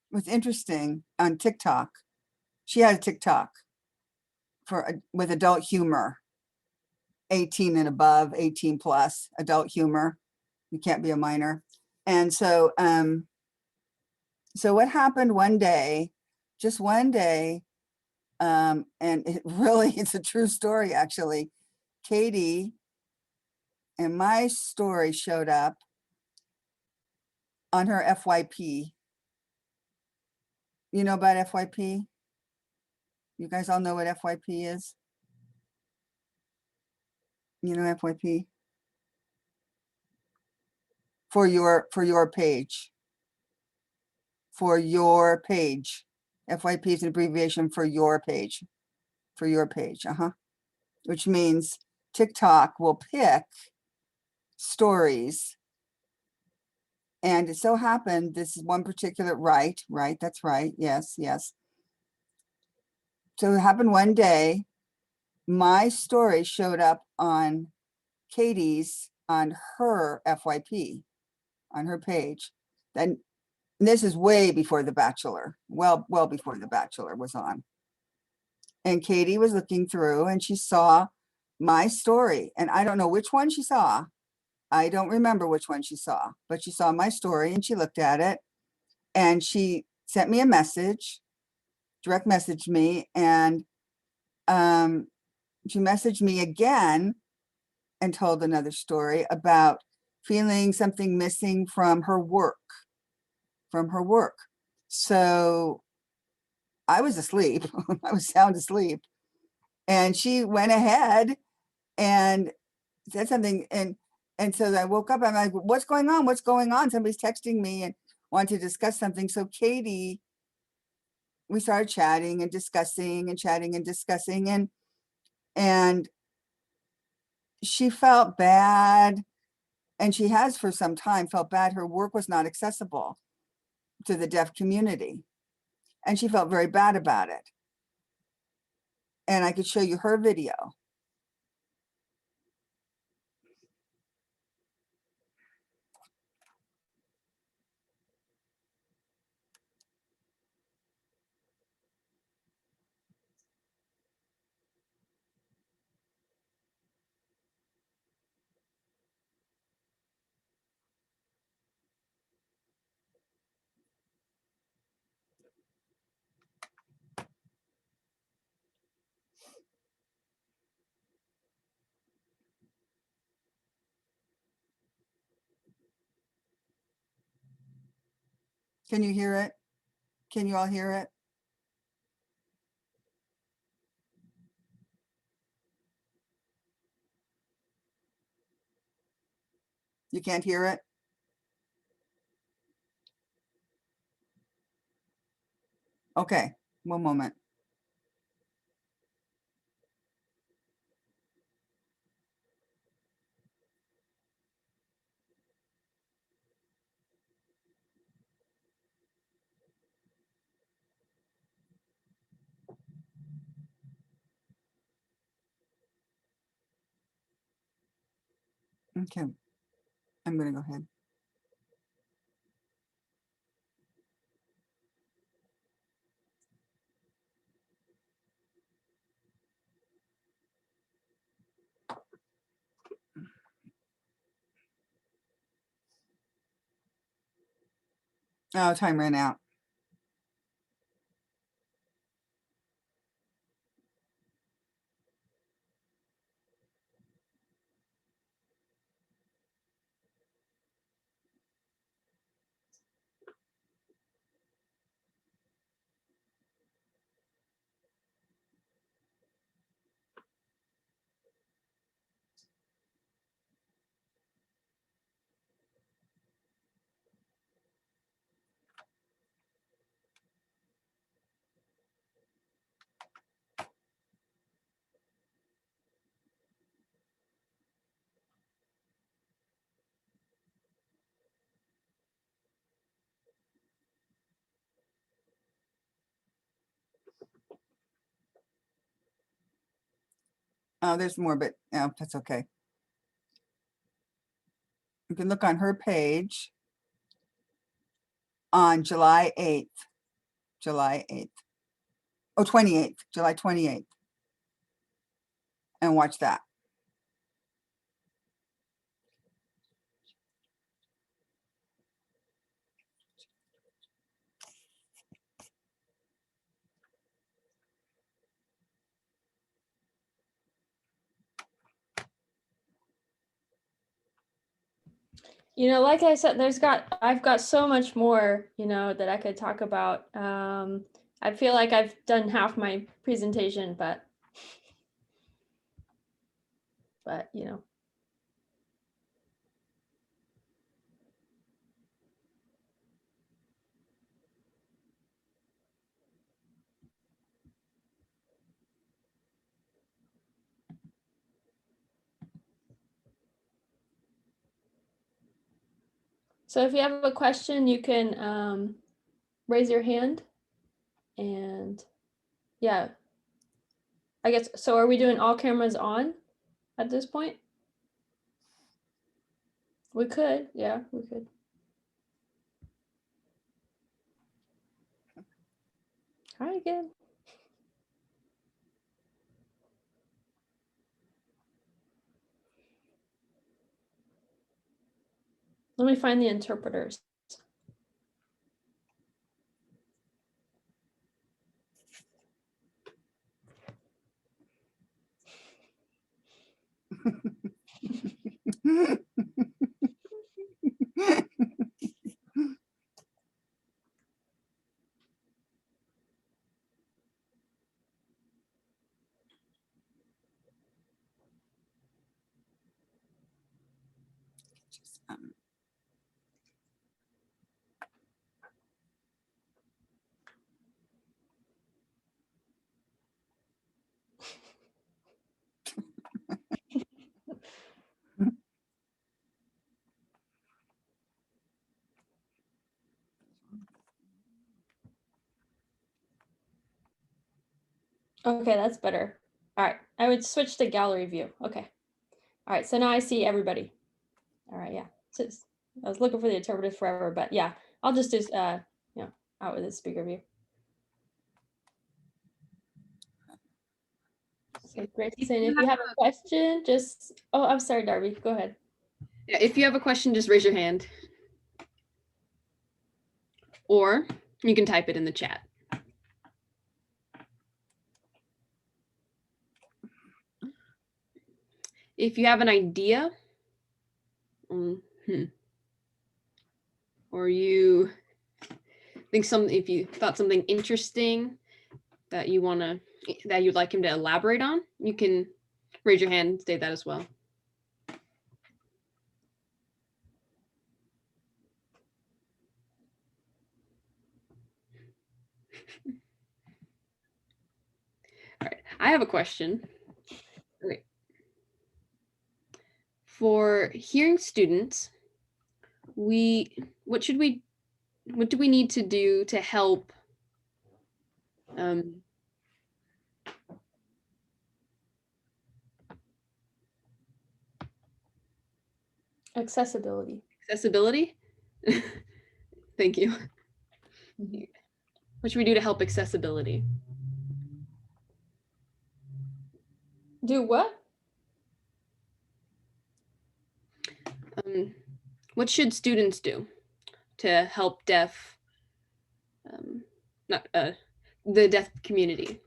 was interesting on TikTok. She had a TikTok with adult humor. 18 and above, 18 plus, adult humor. You can't be a minor. And so, so what happened one day, just one day, and it really, it's a true story, actually. Katie and my story showed up on her FYP. You know about FYP? You guys all know what FYP is? You know FYP? For your page. For your page. FYP is an abbreviation for your page. For your page, which means TikTok will pick stories. And it so happened, this is one particular, right, that's right, yes. So it happened one day, my story showed up on Katie's, on her FYP, on her page. Then this is way before The Bachelor, well before The Bachelor was on. And Katie was looking through and she saw my story. And I don't know which one she saw. I don't remember which one she saw, but she saw my story and she looked at it and she sent me a message, direct messaged me, and she messaged me again and told another story about feeling something missing from her work, So I was asleep. I was sound asleep. And she went ahead and said something. And so I woke up, I'm like, what's going on? What's going on? Somebody's texting me and wanted to discuss something. So Katie, we started chatting and discussing and chatting and discussing. And she felt bad. And she has for some time felt bad. Her work was not accessible to the deaf community. And she felt very bad about it. And I could show you her video. Can you hear it? Can you all hear it? You can't hear it? Okay, one moment. Okay, I'm gonna go ahead. Oh, time ran out. Oh, there's more, but no, that's okay. You can look on her page on July 8th. Oh, 28th, July 28th. And watch that. You know, like I said, I've got so much more, you know, that I could talk about. I feel like I've done half my presentation, but you know. So if you have a question, you can raise your hand. And yeah, I guess, so are we doing all cameras on at this point? We could, yeah, we could. Try again. Let me find the interpreters. Okay, that's better. All right, I would switch to gallery view. Okay. All right, so now I see everybody. All right, yeah. So I was looking for the interpreters forever, but yeah, I'll just do, you know, out with the speaker view. So Grace is saying, if you have a question, just, oh, I'm sorry, Darby, go ahead. Yeah, if you have a question, just raise your hand. Or you can type it in the chat. If you have an idea, or you think if you thought something interesting that you'd like him to elaborate on, you can raise your hand and state that as well. All right, I have a question. Okay. For hearing students, what do we need to do to help Accessibility. Accessibility? Thank you. What should we do to help accessibility? Do what? What should students do to help the deaf community?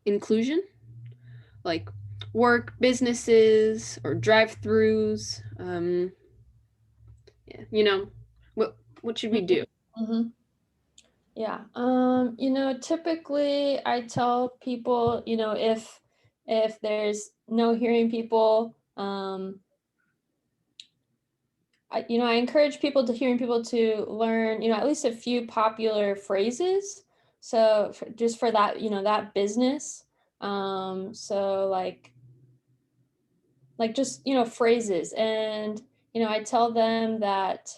Inclusion, like work, businesses, or drive-throughs. Yeah, you know, what should we do? Mm-hmm. Yeah, you know, typically I tell people, you know, if there's no hearing people, I encourage hearing people to learn, you know, at least a few popular phrases. So just for that, you know, that business. So like just, you know, phrases, and, you know, I tell them that,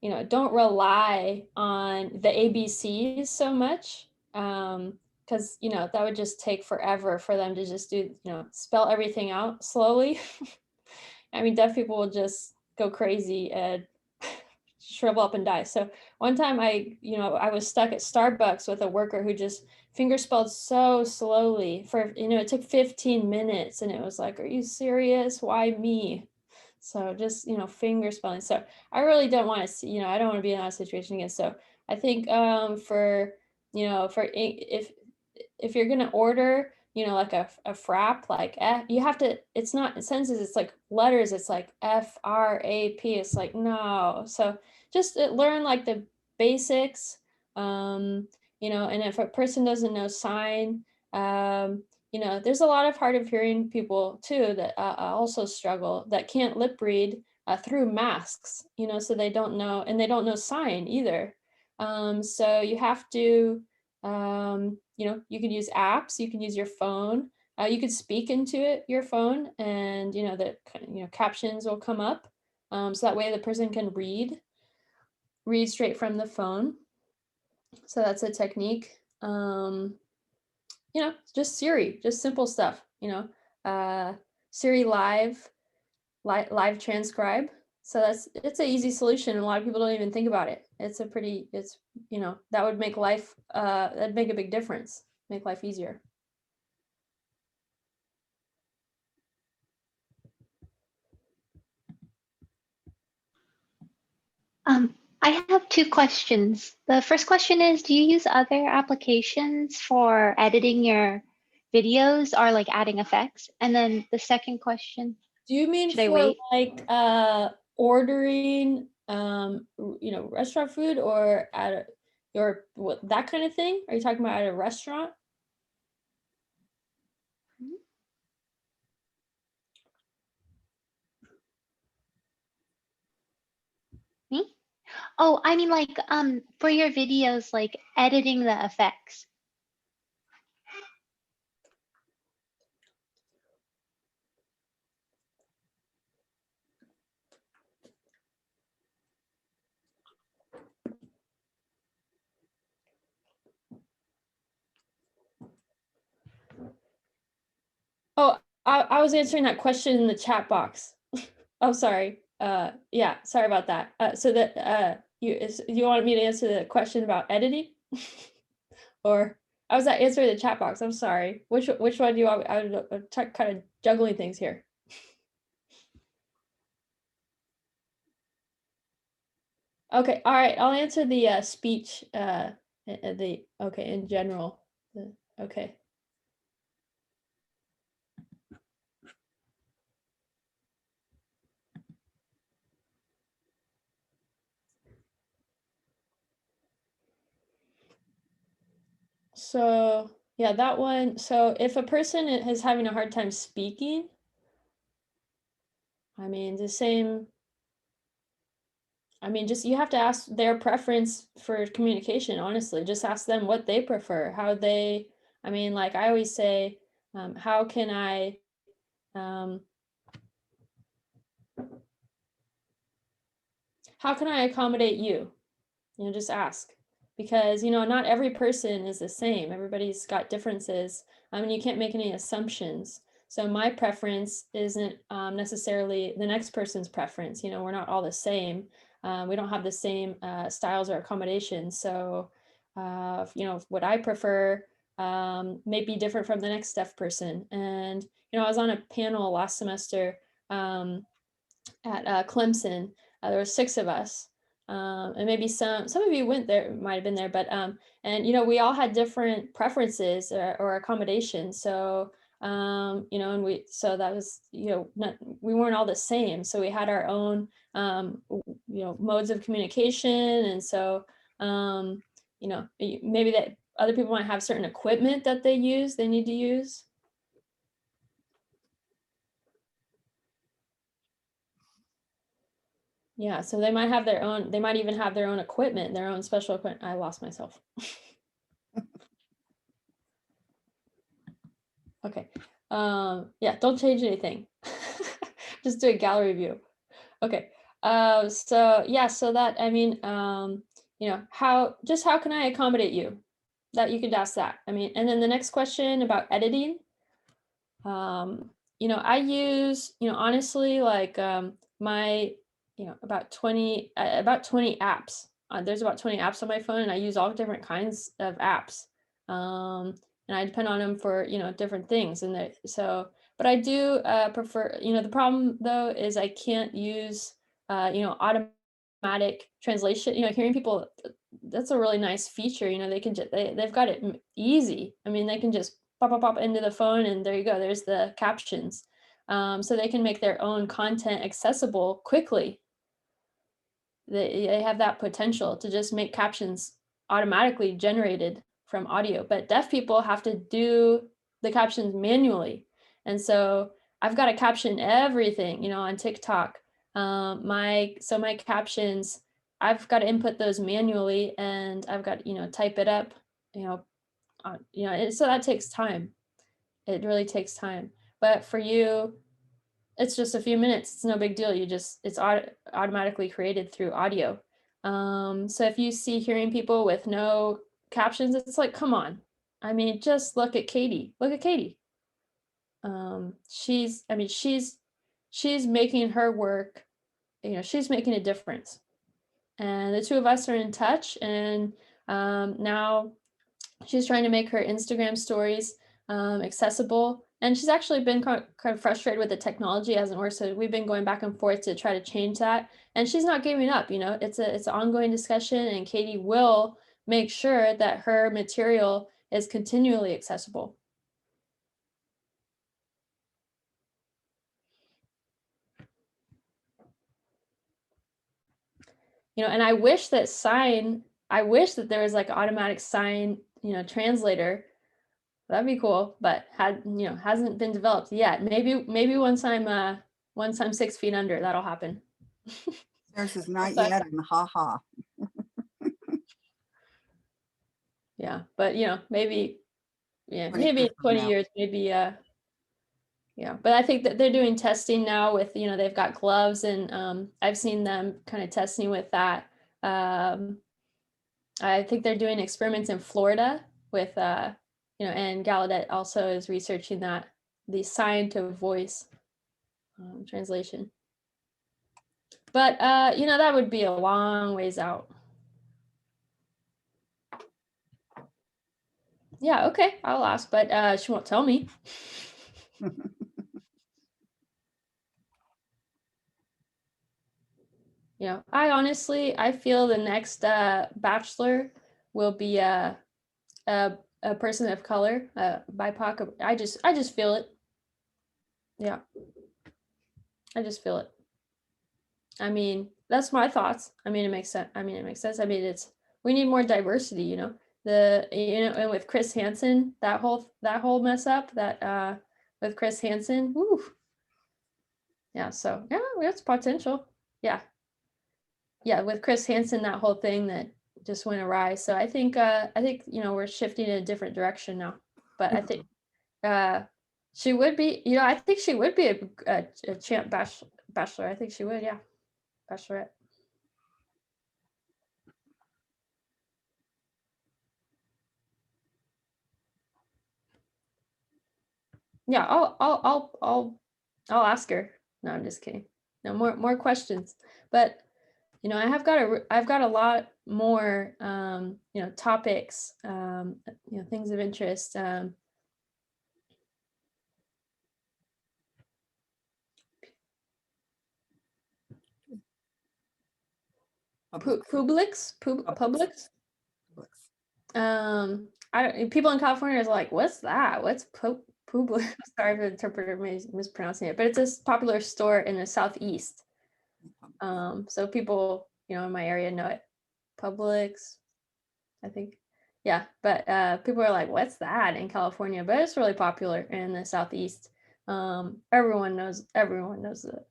you know, don't rely on the ABCs so much, because, you know, that would just take forever for them to just do, you know, spell everything out slowly. I mean, deaf people will just go crazy and shrivel up and die. So one time I was stuck at Starbucks with a worker who just finger spelled so slowly for, you know, it took 15 minutes, and it was like, are you serious? Why me? So just, you know, finger spelling. So I really don't want to see, you know, I don't want to be in that situation again. So I think for, you know, if you're going to order, you know, like a frap, like F, you have to, it's not sentences, it's like letters, it's like F-R-A-P, it's like, no. So just learn like the basics, you know, and if a person doesn't know sign, you know, there's a lot of hard of hearing people too that also struggle, that can't lip read through masks, you know, so they don't know, and they don't know sign either. So you have to, you know, you can use apps, you can use your phone, you could speak into it, your phone, and, you know, the, you know, captions will come up. So that way the person can read straight from the phone. So that's a technique. You know, just Siri, just simple stuff, you know, Siri live transcribe. So it's an easy solution, and a lot of people don't even think about it. It's you know, that would make life, that'd make a big difference, make life easier. I have two questions. The first question is, do you use other applications for editing your videos or like adding effects? And then the second question, Do you mean should I for wait? like ordering you know, restaurant food, or at a, or what, that kind of thing? Are you talking about at a restaurant? Me? Oh, I mean like for your videos, like editing the effects. Oh, I was answering that question in the chat box. Oh, sorry. Yeah, sorry about that. So that you wanted me to answer the question about editing, or I was answering the chat box. I'm sorry. Which one do you want? I'm kind of juggling things here. Okay, all right. I'll answer the speech. Okay, in general. Okay. So yeah, that one. So if a person is having a hard time speaking, I mean, the same. I mean, just you have to ask their preference for communication, honestly. Just ask them what they prefer, how they, I mean, like I always say, how can I, how can I accommodate you? You know, just ask. Because, you know, not every person is the same. Everybody's got differences. I mean, you can't make any assumptions. So my preference isn't necessarily the next person's preference. You know, we're not all the same. We don't have the same styles or accommodations. So, you know, what I prefer may be different from the next deaf person. And, you know, I was on a panel last semester at Clemson. There were 6 of us. And maybe some of you went there, might have been there, but and you know, we all had different preferences or accommodations. So you know, and so that was, you know, we weren't all the same. So we had our own you know, modes of communication. And so you know, maybe that other people might have certain equipment that they need to use. Yeah, so they might have their own, they might even have their own equipment, their own special equipment. I lost myself. Okay. Yeah, don't change anything. Just do a gallery view. Okay. So yeah, so that, I mean, you know, how can I accommodate you? That you could ask that. I mean, and then the next question about editing. You know, I use, you know, honestly, like my, you know, about 20 apps. There's about 20 apps on my phone, and I use all different kinds of apps. And I depend on them for, you know, different things. And so, but I do prefer, you know, the problem though is I can't use, you know, automatic translation. You know, hearing people, that's a really nice feature. You know, they can just, they've got it easy. I mean, they can just pop, pop, pop into the phone, and there you go. There's the captions. So they can make their own content accessible quickly. They have that potential to just make captions automatically generated from audio, but deaf people have to do the captions manually. And so I've got to caption everything, you know, on TikTok. My captions, I've got to input those manually, and I've got, you know, type it up, you know, so that takes time. It really takes time. But for you, it's just a few minutes. It's no big deal. It's automatically created through audio. So if you see hearing people with no captions, it's like, come on. I mean, just look at Katie. Look at Katie. She's making her work, you know, she's making a difference. And the two of us are in touch, and now she's trying to make her Instagram stories accessible. And she's actually been kind of frustrated with the technology, it hasn't worked. So we've been going back and forth to try to change that. And she's not giving up, you know, it's an ongoing discussion, and Katie will make sure that her material is continually accessible. You know, and I wish that there was like automatic sign, you know, translator. That'd be cool, but hasn't been developed yet. Maybe once I'm 6 feet under, that'll happen. Theirs is not So- yet, and haha. Yeah, but you know, maybe 20 maybe years in from 20 now. years, maybe yeah. But I think that they're doing testing now with, you know, they've got gloves, and I've seen them kind of testing with that. I think they're doing experiments in Florida with you know, and Gallaudet also is researching that, the sign to voice translation. But you know, that would be a long ways out. Yeah, okay, I'll ask, but she won't tell me. You know, I feel the next bachelor will be a person of color, BIPOC. I just feel it. Yeah, I just feel it. I mean, that's my thoughts. I mean, it makes sense. I mean, we need more diversity, you know. And with Chris Hansen, that whole mess up that with Chris Hansen, woo. Yeah, so yeah, that's potential. Yeah. Yeah, with Chris Hansen, that whole thing that just went awry. So I think you know, we're shifting in a different direction now. But I think she would be, you know, I think she would be a champ bachelor. I think she would, yeah. Bachelorette. Yeah, I'll ask her. No, I'm just kidding. No more questions. But you know, I've got a lot more you know, topics, you know, things of interest. Publix. People in California is like, what's that? What's Publix? Sorry for the interpreter mispronouncing it, but it's this popular store in the southeast. So people, you know, in my area know it. Publix, I think. Yeah, but people are like, what's that in California? But it's really popular in the southeast. Everyone knows the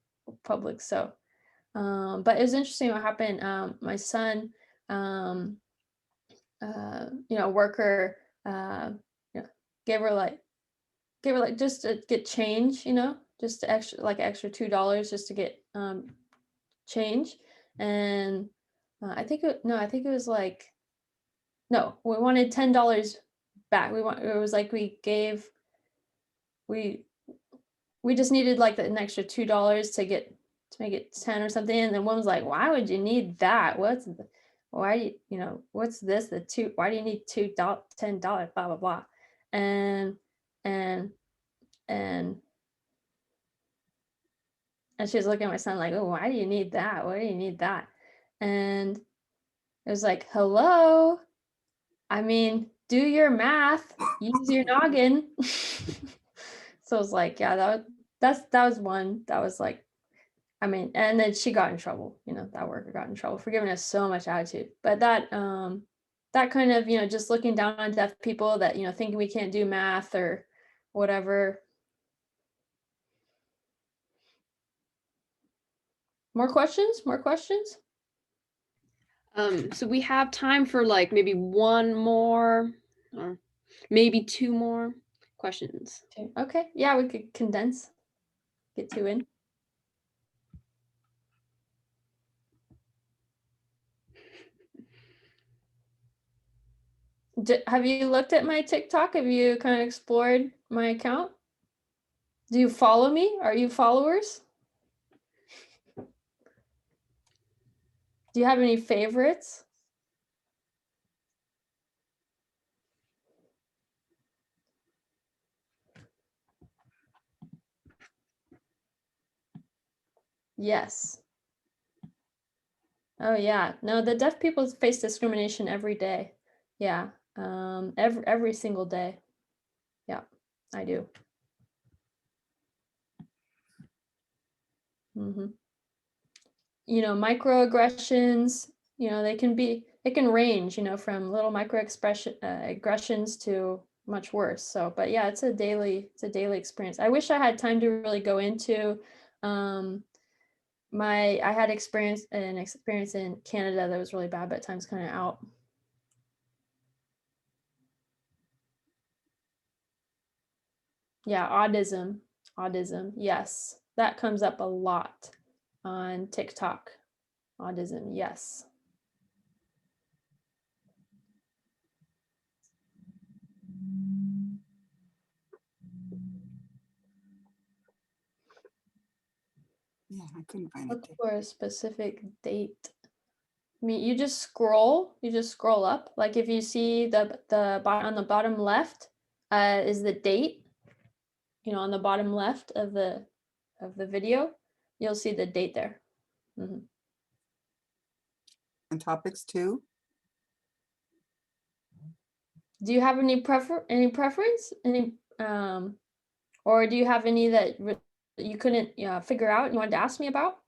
Publix. So but it was interesting what happened. My son, you know, worker, you know, gave her like just to get change, you know, just extra $2 just to get change. And I think it was like, no, we wanted $10 back. It was like we just needed like an extra $2 to make it 10 or something. And then one was like, why would you need that? What's this? Why do you need $10, blah, blah, blah. And she was looking at my son like, oh, why do you need that? Why do you need that? And it was like, hello, I mean, do your math. use your noggin. So I was like, yeah, that was one that was like, I mean, and then she got in trouble, that worker got in trouble for giving us so much attitude. But that kind of, just looking down on deaf people that, thinking we can't do math or whatever. More questions? More questions? So we have time for like maybe one more or maybe two more questions. Okay. Yeah, we could condense, get two in. Have you looked at my TikTok? Have you kind of explored my account? Do you follow me? Are you followers? Do you have any favorites? Yes. Oh yeah. No, the deaf people face discrimination every day. Yeah. Every single day. Yeah, I do. Mm-hmm. Microaggressions, they can range, from little aggressions to much worse. So, but yeah, it's a daily experience. I wish I had time to really go into I had experience in Canada that was really bad, but time's kind of out. Yeah, autism. Yes, that comes up a lot on TikTok. Autism, yes. Yeah, I couldn't find Look it. for a specific date. I mean, you just scroll up. Like if you see on the bottom left is the date, on the bottom left of the video, you'll see the date there. Mhm. And topics 2. Do you have any preference? Or do you have any that you couldn't figure out and you wanted to ask me about?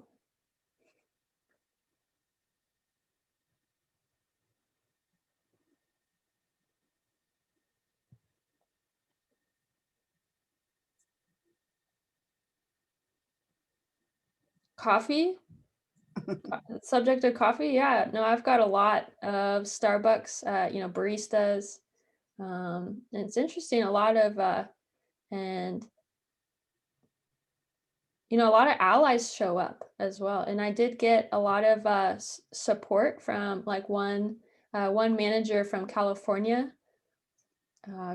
Coffee? Subject of coffee? Yeah, no, I've got a lot of Starbucks, baristas. And it's interesting, a lot of and a lot of allies show up as well. And I did get a lot of support from like one manager from California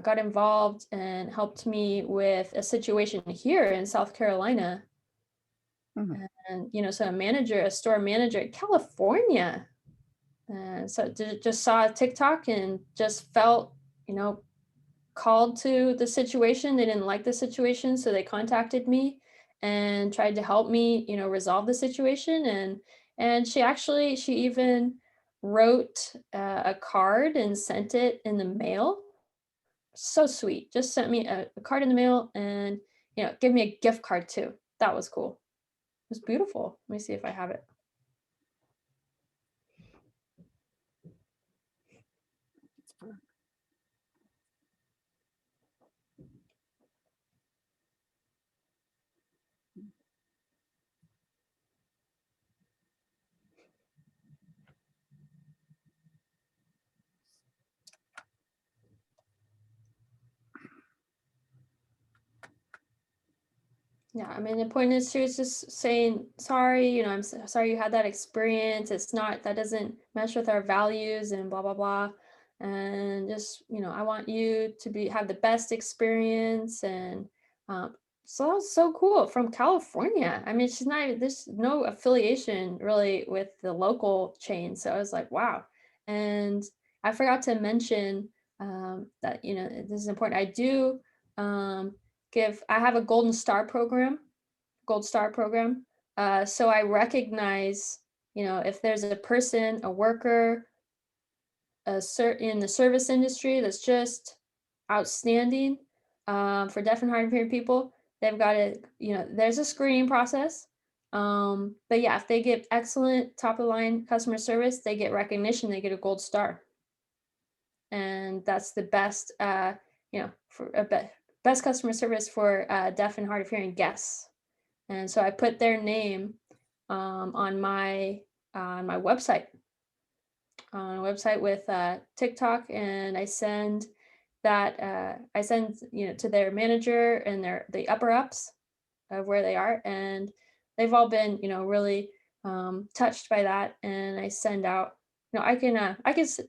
got involved and helped me with a situation here in South Carolina. Mhm. And a store manager in California. And so just saw a TikTok and just felt, called to the situation. They didn't like the situation, so they contacted me and tried to help me, resolve the situation. And she even wrote a card and sent it in the mail. So sweet. Just sent me a card in the mail and give me a gift card too. That was cool. It was beautiful. Let me see if I have it. Yeah, I mean, the point is she was just saying, sorry, I'm sorry you had that experience. That doesn't mesh with our values and blah, blah, blah. And just, I want you to have the best experience. And so that was so cool from California. I mean, there's no affiliation really with the local chain. So I was like, wow. And I forgot to mention that, this is important. I do, I have a gold star program. So I recognize, if there's a person, a worker, in the service industry that's just outstanding for deaf and hard of hearing people. They've got to, there's a screening process. But yeah, if they get excellent top of the line customer service, they get recognition, they get a gold star. And that's the best, for best customer service for deaf and hard of hearing guests. And so I put their name on my website, with TikTok, and I send that to their manager and the upper ups of where they are, and they've all been really touched by that. And I send out, I can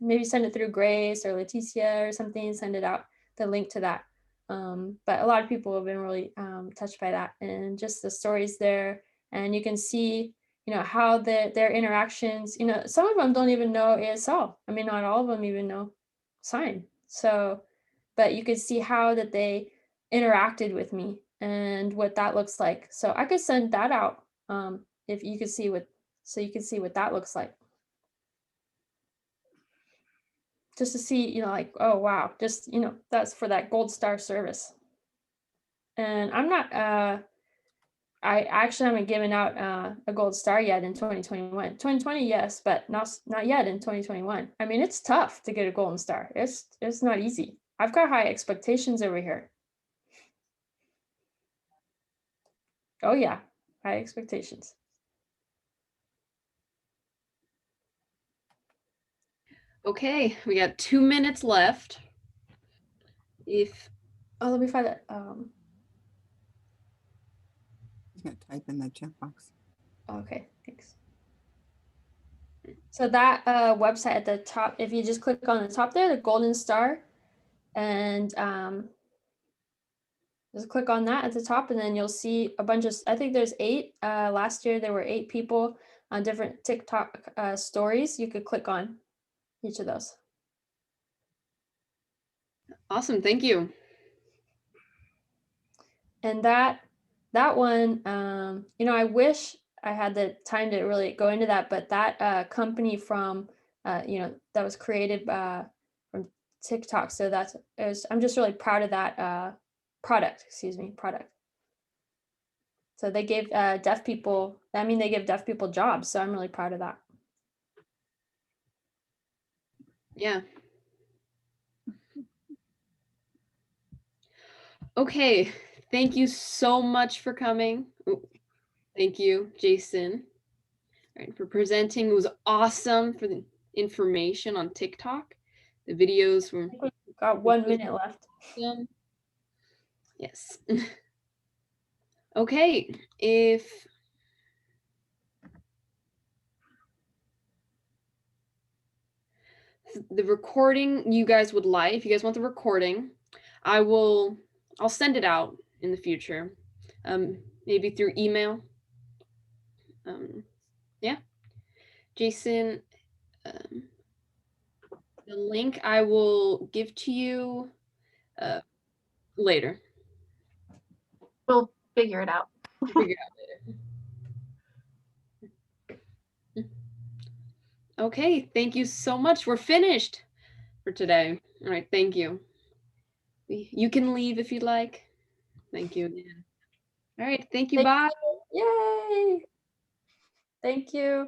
maybe send it through Grace or Leticia or something, send it out, the link to that. But a lot of people have been really touched by that, and just the stories there. And you can see, how their interactions, some of them don't even know ASL. I mean, not all of them even know sign. So, but you could see how that they interacted with me and what that looks like. So I could send that out if you could see what that looks like. Just to see, like, oh, wow, just, that's for that gold star service. And I'm not, I actually haven't given out a gold star yet in 2021. 2020, yes, but not yet in 2021. I mean, it's tough to get a golden star. It's not easy. I've got high expectations over here. Oh yeah, high expectations. Okay, we got 2 minutes left. Let me find that. He's gonna type in the chat box. Okay, thanks. So that website at the top, if you just click on the top there, the golden star, and just click on that at the top, and then you'll see a bunch of, I think there's 8. Last year there were 8 people on different TikTok stories. You could click on each of those. Awesome, thank you. And that one, I wish I had the time to really go into that, but that company from, that was created from TikTok. So I'm just really proud of that product. So they gave deaf people, they give deaf people jobs. So I'm really proud of that. Yeah. Okay, thank you so much for coming. Thank you, Jason, for presenting. It was awesome for the information on TikTok. The videos were. We've got 1 minute left. Yes. Okay, if the recording you guys would like, if you guys want the recording, I'll send it out in the future, maybe through email. Yeah, Jason, the link I will give to you later. We'll figure it out. Figure it out later. Okay, thank you so much. We're finished for today. All right, thank you. You can leave if you'd like. Thank you again. All right, thank you. Bye. Yay! Thank you.